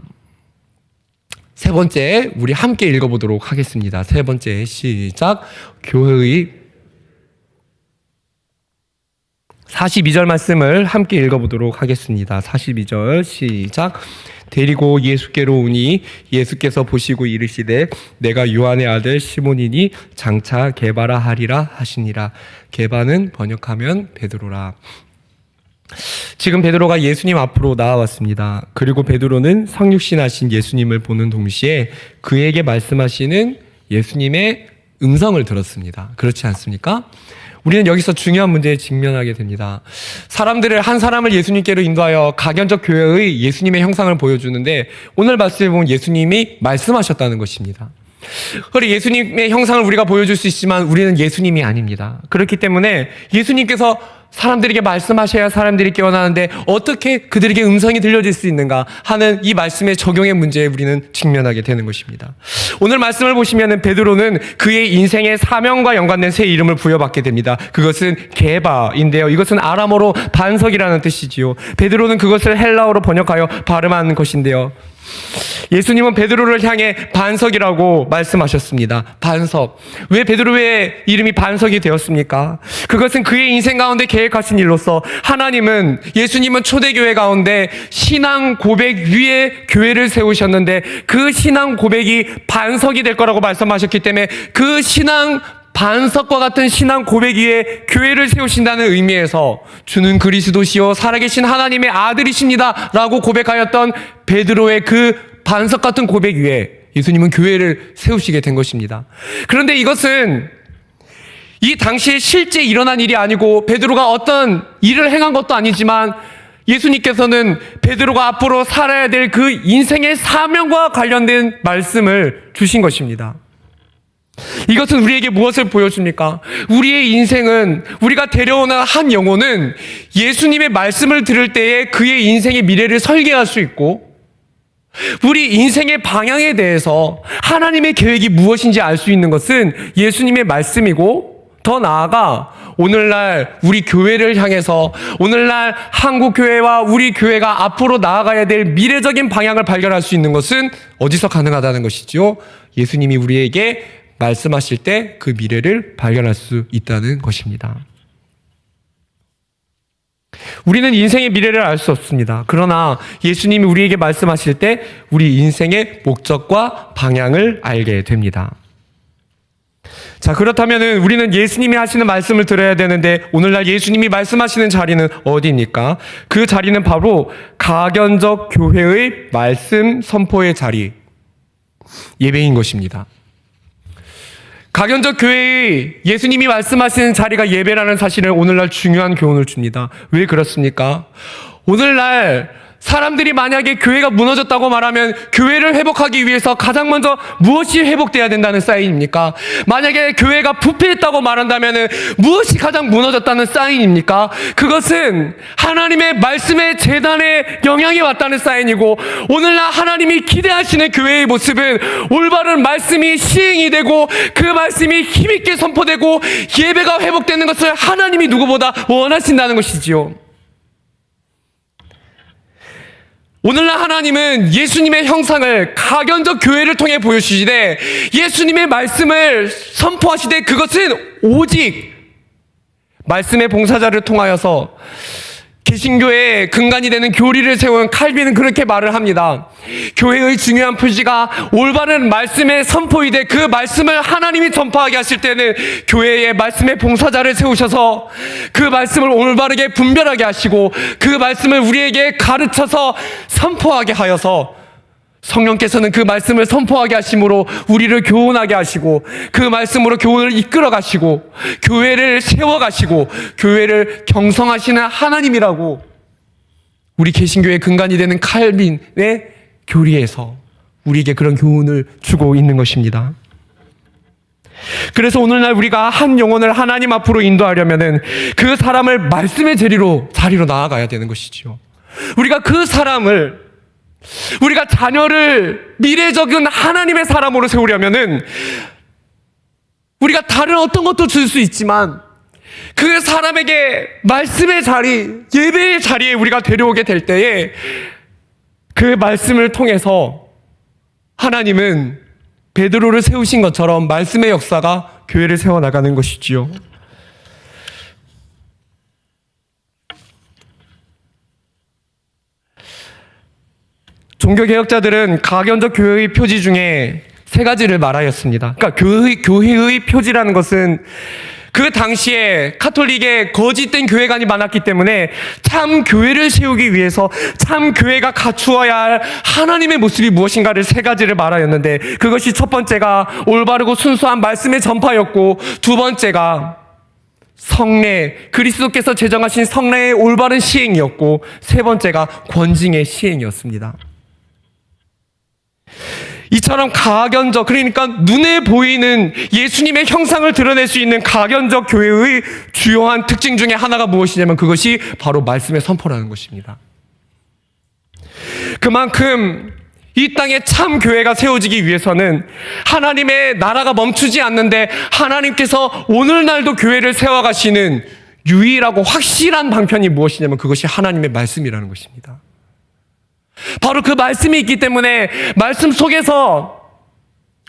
세 번째, 우리 함께 읽어보도록 하겠습니다. 세 번째, 시작. 교회의 42절 말씀을 함께 읽어보도록 하겠습니다. 42절 시작. 데리고 예수께로 오니 예수께서 보시고 이르시되 내가 요한의 아들 시몬이니 장차 게바라 하리라 하시니라. 게바는 번역하면 베드로라. 지금 베드로가 예수님 앞으로 나아왔습니다. 그리고 베드로는 성육신하신 예수님을 보는 동시에 그에게 말씀하시는 예수님의 음성을 들었습니다. 그렇지 않습니까? 우리는 여기서 중요한 문제에 직면하게 됩니다. 한 사람을 예수님께로 인도하여 가견적 교회의 예수님의 형상을 보여주는데, 오늘 말씀에 보면 예수님이 말씀하셨다는 것입니다. 그래, 예수님의 형상을 우리가 보여줄 수 있지만 우리는 예수님이 아닙니다. 그렇기 때문에 예수님께서 사람들에게 말씀하셔야 사람들이 깨어나는데 어떻게 그들에게 음성이 들려질 수 있는가 하는 이 말씀의 적용의 문제에 우리는 직면하게 되는 것입니다. 오늘 말씀을 보시면 베드로는 그의 인생의 사명과 연관된 새 이름을 부여받게 됩니다. 그것은 게바인데요. 이것은 아람어로 반석이라는 뜻이지요. 베드로는 그것을 헬라어로 번역하여 발음한 것인데요. 예수님은 베드로를 향해 반석이라고 말씀하셨습니다. 반석. 왜 베드로의 이름이 반석이 되었습니까? 그것은 그의 인생 가운데 계획하신 일로서 하나님은, 예수님은 초대교회 가운데 신앙 고백 위에 교회를 세우셨는데 그 신앙 고백이 반석이 될 거라고 말씀하셨기 때문에 그 신앙 반석과 같은 신앙 고백 위에 교회를 세우신다는 의미에서 주는 그리스도시요 살아계신 하나님의 아들이십니다 라고 고백하였던 베드로의 그 반석 같은 고백 위에 예수님은 교회를 세우시게 된 것입니다. 그런데 이것은 이 당시에 실제 일어난 일이 아니고 베드로가 어떤 일을 행한 것도 아니지만 예수님께서는 베드로가 앞으로 살아야 될 그 인생의 사명과 관련된 말씀을 주신 것입니다. 이것은 우리에게 무엇을 보여줍니까? 우리의 인생은, 우리가 데려오는 한 영혼은 예수님의 말씀을 들을 때에 그의 인생의 미래를 설계할 수 있고, 우리 인생의 방향에 대해서 하나님의 계획이 무엇인지 알 수 있는 것은 예수님의 말씀이고, 더 나아가 오늘날 우리 교회를 향해서, 오늘날 한국교회와 우리 교회가 앞으로 나아가야 될 미래적인 방향을 발견할 수 있는 것은 어디서 가능하다는 것이지요? 예수님이 우리에게 말씀하실 때 그 미래를 발견할 수 있다는 것입니다. 우리는 인생의 미래를 알 수 없습니다. 그러나 예수님이 우리에게 말씀하실 때 우리 인생의 목적과 방향을 알게 됩니다. 자, 그렇다면 우리는 예수님이 하시는 말씀을 들어야 되는데 오늘날 예수님이 말씀하시는 자리는 어디입니까? 그 자리는 바로 가견적 교회의 말씀 선포의 자리, 예배인 것입니다. 가견적 교회의 예수님이 말씀하시는 자리가 예배라는 사실을 오늘날 중요한 교훈을 줍니다. 왜 그렇습니까? 오늘날 사람들이 만약에 교회가 무너졌다고 말하면 교회를 회복하기 위해서 가장 먼저 무엇이 회복돼야 된다는 사인입니까? 만약에 교회가 부패했다고 말한다면 무엇이 가장 무너졌다는 사인입니까? 그것은 하나님의 말씀의 재단에 영향이 왔다는 사인이고, 오늘날 하나님이 기대하시는 교회의 모습은 올바른 말씀이 시행이 되고 그 말씀이 힘있게 선포되고 예배가 회복되는 것을 하나님이 누구보다 원하신다는 것이지요. 오늘날 하나님은 예수님의 형상을 가견적 교회를 통해 보여주시되, 예수님의 말씀을 선포하시되 그것은 오직 말씀의 봉사자를 통하여서 개신교의 근간이 되는 교리를 세운 칼빈은 그렇게 말을 합니다. 교회의 중요한 표지가 올바른 말씀의 선포이되, 그 말씀을 하나님이 전파하게 하실 때는 교회의 말씀의 봉사자를 세우셔서 그 말씀을 올바르게 분별하게 하시고 그 말씀을 우리에게 가르쳐서 선포하게 하여서 성령께서는 그 말씀을 선포하게 하심으로 우리를 교훈하게 하시고 그 말씀으로 교훈을 이끌어 가시고 교회를 세워 가시고 교회를 경성하시는 하나님이라고 우리 개신교의 근간이 되는 칼빈의 교리에서 우리에게 그런 교훈을 주고 있는 것입니다. 그래서 오늘날 우리가 한 영혼을 하나님 앞으로 인도하려면은 그 사람을 말씀의 자리로 나아가야 되는 것이지요. 우리가 자녀를 미래적인 하나님의 사람으로 세우려면은 우리가 다른 어떤 것도 줄 수 있지만 그 사람에게 말씀의 자리, 예배의 자리에 우리가 데려오게 될 때에 그 말씀을 통해서 하나님은 베드로를 세우신 것처럼 말씀의 역사가 교회를 세워나가는 것이지요. 종교개혁자들은 가견적 교회의 표지 중에 세 가지를 말하였습니다. 그러니까 교회의 표지라는 것은 그 당시에 카톨릭의 거짓된 교회관이 많았기 때문에 참 교회를 세우기 위해서 참 교회가 갖추어야 할 하나님의 모습이 무엇인가를 세 가지를 말하였는데, 그것이 첫 번째가 올바르고 순수한 말씀의 전파였고, 두 번째가 성례, 그리스도께서 제정하신 성례의 올바른 시행이었고, 세 번째가 권징의 시행이었습니다. 이처럼 가견적, 그러니까 눈에 보이는 예수님의 형상을 드러낼 수 있는 가견적 교회의 주요한 특징 중에 하나가 무엇이냐면 그것이 바로 말씀의 선포라는 것입니다. 그만큼 이 땅에 참 교회가 세워지기 위해서는 하나님의 나라가 멈추지 않는데 하나님께서 오늘날도 교회를 세워가시는 유일하고 확실한 방편이 무엇이냐면 그것이 하나님의 말씀이라는 것입니다. 바로 그 말씀이 있기 때문에 말씀 속에서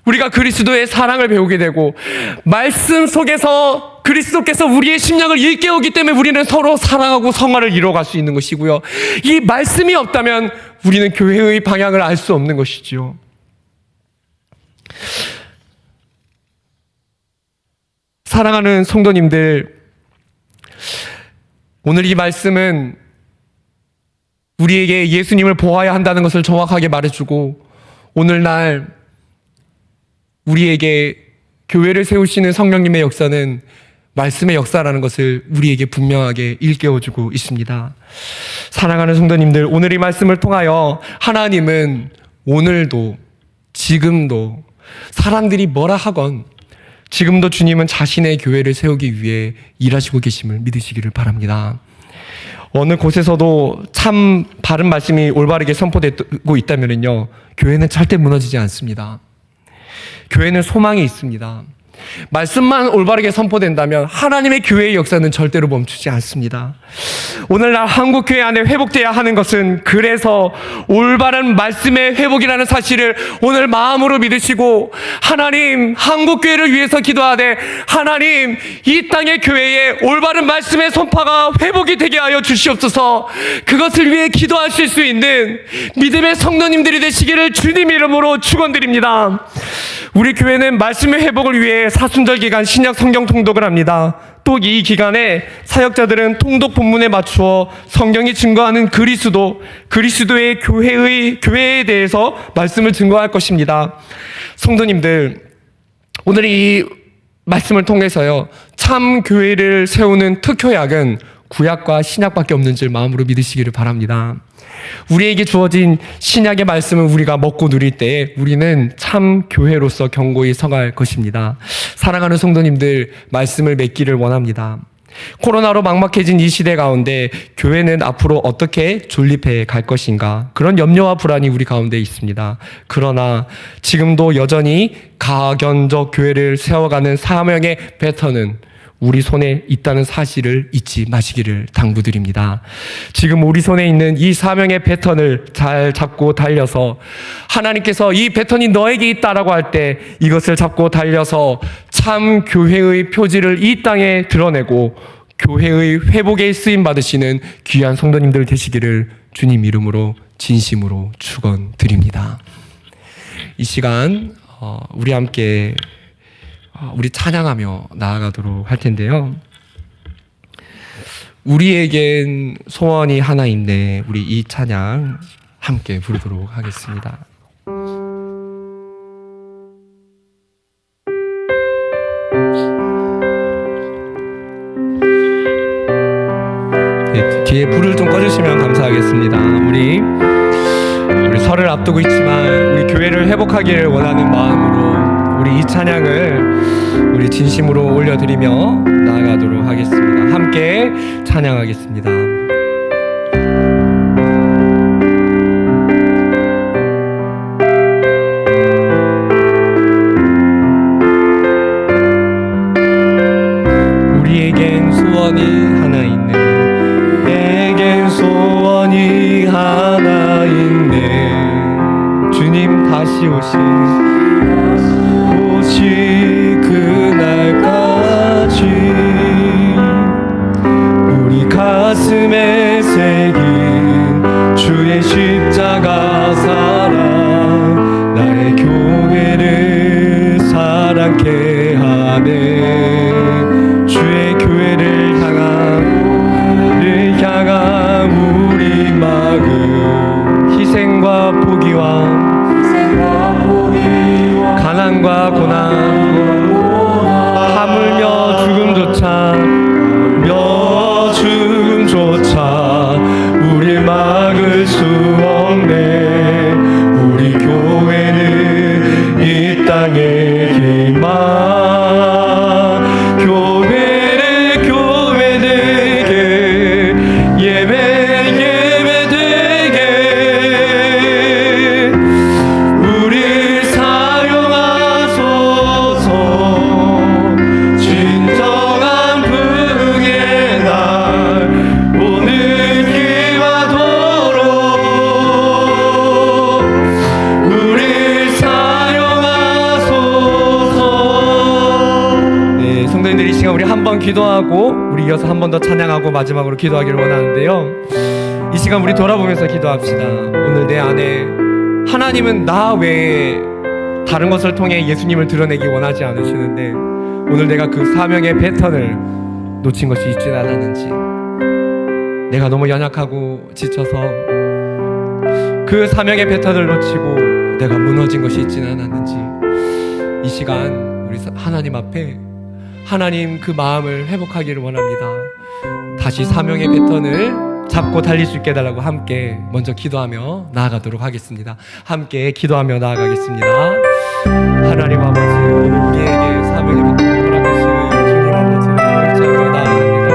우리가 그리스도의 사랑을 배우게 되고, 말씀 속에서 그리스도께서 우리의 심령을 일깨우기 때문에 우리는 서로 사랑하고 성화를 이루어갈 수 있는 것이고요. 이 말씀이 없다면 우리는 교회의 방향을 알 수 없는 것이지요. 사랑하는 성도님들, 오늘 이 말씀은 우리에게 예수님을 보아야 한다는 것을 정확하게 말해주고, 오늘날 우리에게 교회를 세우시는 성령님의 역사는 말씀의 역사라는 것을 우리에게 분명하게 일깨워주고 있습니다. 사랑하는 성도님들, 오늘 이 말씀을 통하여 하나님은 오늘도 지금도 사람들이 뭐라 하건 지금도 주님은 자신의 교회를 세우기 위해 일하시고 계심을 믿으시기를 바랍니다. 어느 곳에서도 참 바른 말씀이 올바르게 선포되고 있다면요, 교회는 절대 무너지지 않습니다. 교회는 소망이 있습니다. 말씀만 올바르게 선포된다면 하나님의 교회의 역사는 절대로 멈추지 않습니다. 오늘날 한국교회 안에 회복돼야 하는 것은 그래서 올바른 말씀의 회복이라는 사실을 오늘 마음으로 믿으시고, 하나님 한국교회를 위해서 기도하되 하나님 이 땅의 교회에 올바른 말씀의 선포가 회복이 되게 하여 주시옵소서. 그것을 위해 기도하실 수 있는 믿음의 성도님들이 되시기를 주님 이름으로 축원드립니다. 우리 교회는 말씀의 회복을 위해 사순절 기간 신약 성경 통독을 합니다. 또 이 기간에 사역자들은 통독 본문에 맞추어 성경이 증거하는 그리스도의 교회에 대해서 말씀을 증거할 것입니다. 성도님들, 오늘 이 말씀을 통해서요, 참 교회를 세우는 특효약은 구약과 신약밖에 없는 줄 마음으로 믿으시기를 바랍니다. 우리에게 주어진 신약의 말씀을 우리가 먹고 누릴 때에 우리는 참 교회로서 견고히 서갈 것입니다. 사랑하는 성도님들, 말씀을 맺기를 원합니다. 코로나로 막막해진 이 시대 가운데 교회는 앞으로 어떻게 존립해 갈 것인가, 그런 염려와 불안이 우리 가운데 있습니다. 그러나 지금도 여전히 가견적 교회를 세워가는 사명의 패턴은 우리 손에 있다는 사실을 잊지 마시기를 당부드립니다. 지금 우리 손에 있는 이 사명의 패턴을 잘 잡고 달려서, 하나님께서 이 패턴이 너에게 있다라고 할 때 이것을 잡고 달려서 참 교회의 표지를 이 땅에 드러내고 교회의 회복에 쓰임 받으시는 귀한 성도님들 되시기를 주님 이름으로 진심으로 축원드립니다. 이 시간 우리 함께 우리 찬양하며 나아가도록 할 텐데요. 우리에겐 소원이 하나 있네. 우리 이 찬양 함께 부르도록 하겠습니다. 뒤에 불을 좀 꺼주시면 감사하겠습니다. 우리 설을 앞두고 있지만 우리 교회를 회복하기를 원하는 마음으로 우리 이 찬양을 우리 진심으로 올려드리며 나아가도록 하겠습니다. 함께 찬양하겠습니다. 우리에겐 소원이 하나 있네. 내겐 소원이 하나 있네. 주님 다시 오신 그날까지 우리 가슴에 새긴 주의 십자가 사랑 나의 교회를 사랑케 하네. 주의 교회를 향한 우리 마음 희생과 포기와 가난과 고난 하물며 죽음조차 우릴 막을 수 없네. 우리 교회는 이 땅의 희망. 교회 되게 예배 되게 우리 사용하소서. 진정한 부흥의 날 오는 기와도록 우리 사용하소서. 네, 성도님들 이 시간 우리 한번 기도하고 우리 이어서 한 번 더 찬양하고 마지막으로 기도하기를 원하는데요. 이 시간 우리 돌아보면서 기도합시다. 오늘 내 안에 하나님은 나 외에 다른 것을 통해 예수님을 드러내기 원하지 않으시는데 오늘 내가 그 사명의 패턴을 놓친 것이 있지는 않았는지, 내가 너무 연약하고 지쳐서 그 사명의 패턴을 놓치고 내가 무너진 것이 있지는 않았는지, 이 시간 우리 하나님 앞에 하나님 그 마음을 회복하기를 원합니다. 다시 사명의 패턴을 잡고 달릴 수 있게 해달라고 함께 먼저 기도하며 나아가도록 하겠습니다. 함께 기도하며 나아가겠습니다. 하나님 아버지, 오늘 우리에게 사명의 패턴을 허락하시는 주님 아버지를 의지하며 나아갑니다.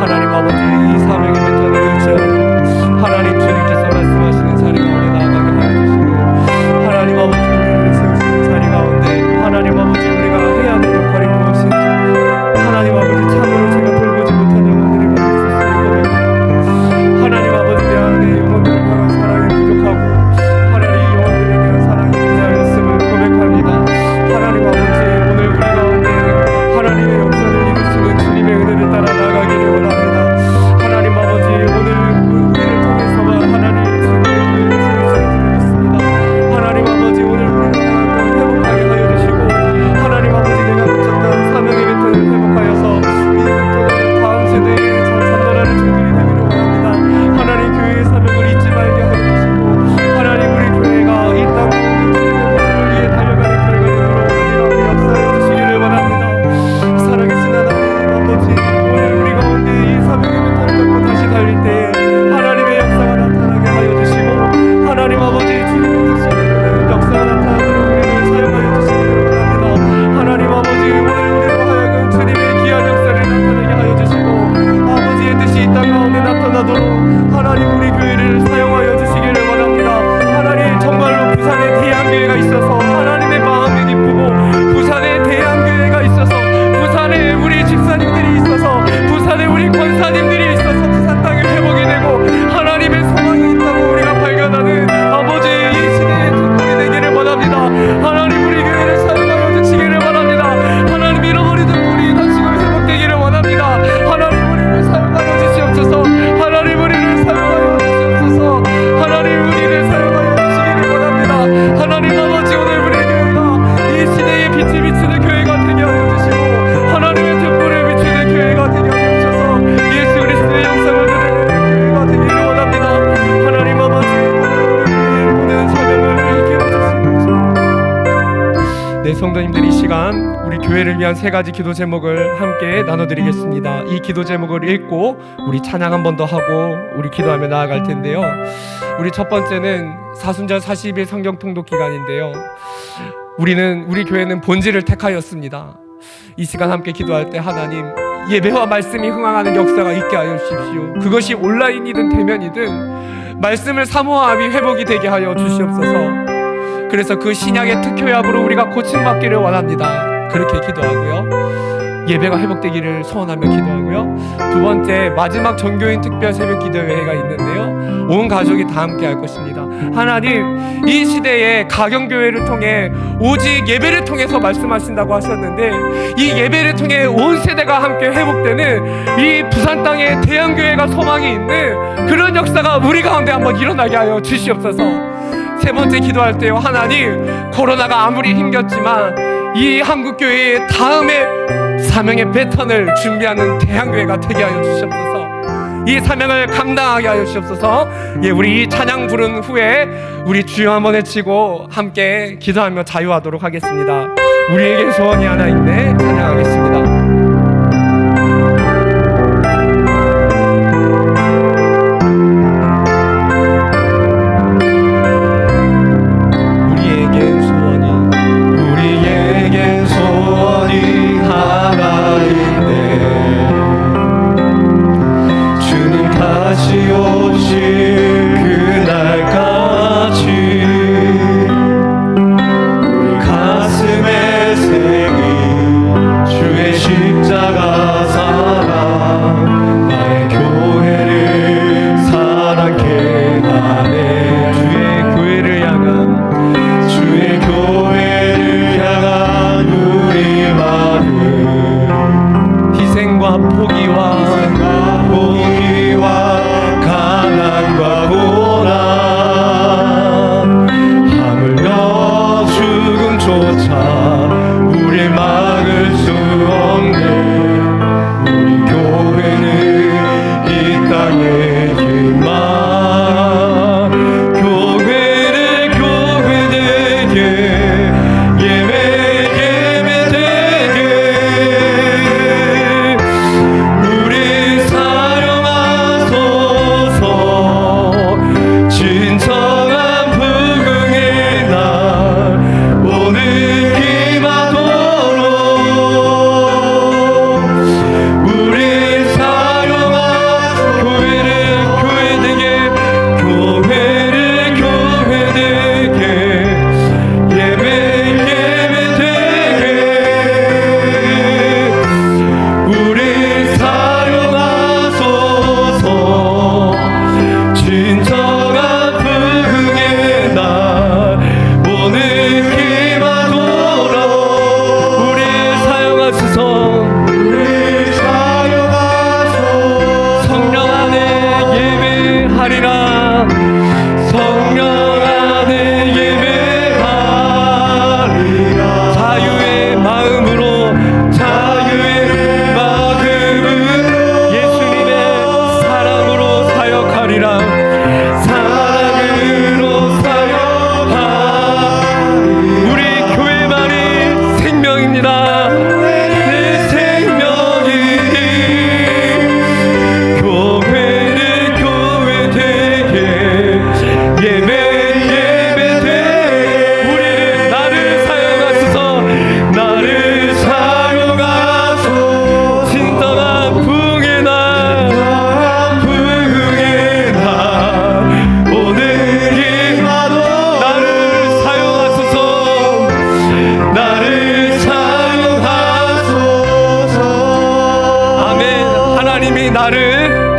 하나님 아버지, 이 사명의 패턴을 의지하며 하나님 주님께서 말씀하시는 자리 가운데 나아가게 하여 주시고, 하나님 아버지 우리를 세우시는 자리 가운데 하나님 아버지 우리가 해야 될 역할이 무엇인지 하나님 아버지 참으로 제가 돌보지 못한 영혼들이 많이 있었습니다. 하나님 아버지 내 안에 영혼들에 대한 사랑이 부족하고 하나님 영혼들에 대한 사랑이 부자였음을 고백합니다. 하나님 아버지 오늘 우리 가운데 성도님들, 이 시간 우리 교회를 위한 3가지 기도 제목을 함께 나눠드리겠습니다. 이 기도 제목을 읽고 우리 찬양 한 번 더 하고 우리 기도하며 나아갈 텐데요. 우리 첫 번째는 사순절 40일 성경 통독 기간인데요. 우리 교회는 본질을 택하였습니다. 이 시간 함께 기도할 때 하나님, 예배와 말씀이 흥황하는 역사가 있게 하여 주십시오. 그것이 온라인이든 대면이든 말씀을 사모함이 회복이 되게 하여 주시옵소서. 그래서 그 신약의 특효약으로 우리가 고침받기를 원합니다. 그렇게 기도하고요. 예배가 회복되기를 소원하며 기도하고요. 두 번째, 마지막 전교인 특별 새벽 기도회가 있는데요. 온 가족이 다 함께 할 것입니다. 하나님, 이 시대에 가경교회를 통해 오직 예배를 통해서 말씀하신다고 하셨는데, 이 예배를 통해 온 세대가 함께 회복되는 이 부산 땅에 대한교회가 소망이 있는 그런 역사가 우리 가운데 한번 일어나게 하여 주시옵소서. 세 번째 기도할 때요, 하나님, 코로나가 아무리 힘겼지만 이 한국교회의 다음에 사명의 패턴을 준비하는 대한교회가 되게 하여 주시옵소서. 이 사명을 감당하게 하여 주시옵소서. 우리 찬양 부른 후에 우리 주여 한번 외치고 함께 기도하며 자유하도록 하겠습니다. 우리에게 소원이 하나 있네. 찬양하겠습니다.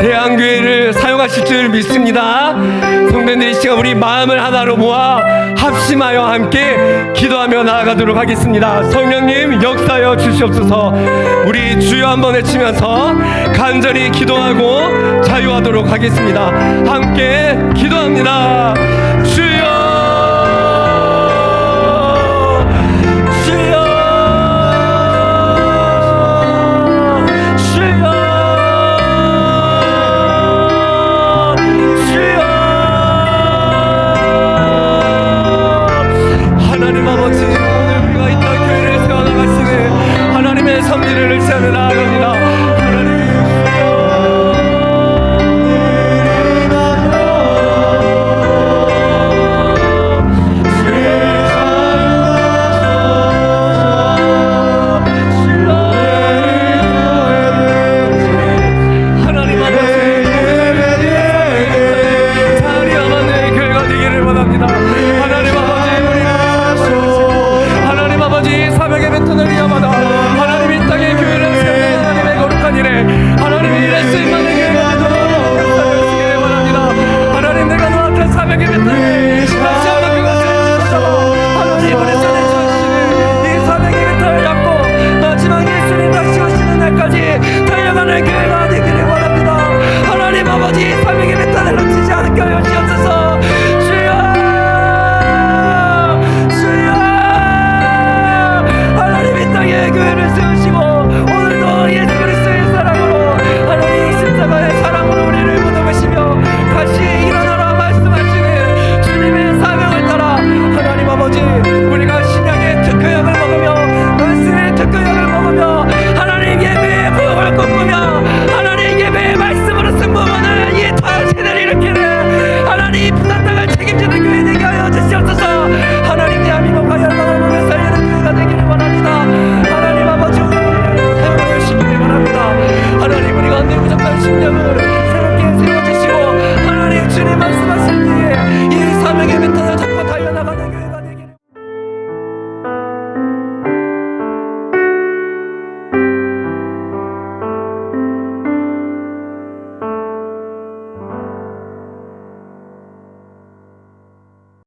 대한교회를 사용하실 줄 믿습니다. 성도님들, 이 시간 우리 마음을 하나로 모아 합심하여 함께 기도하며 나아가도록 하겠습니다. 성령님 역사하여 주시옵소서. 우리 주여 한번 외치면서 간절히 기도하고 자유하도록 하겠습니다. 함께 기도합니다.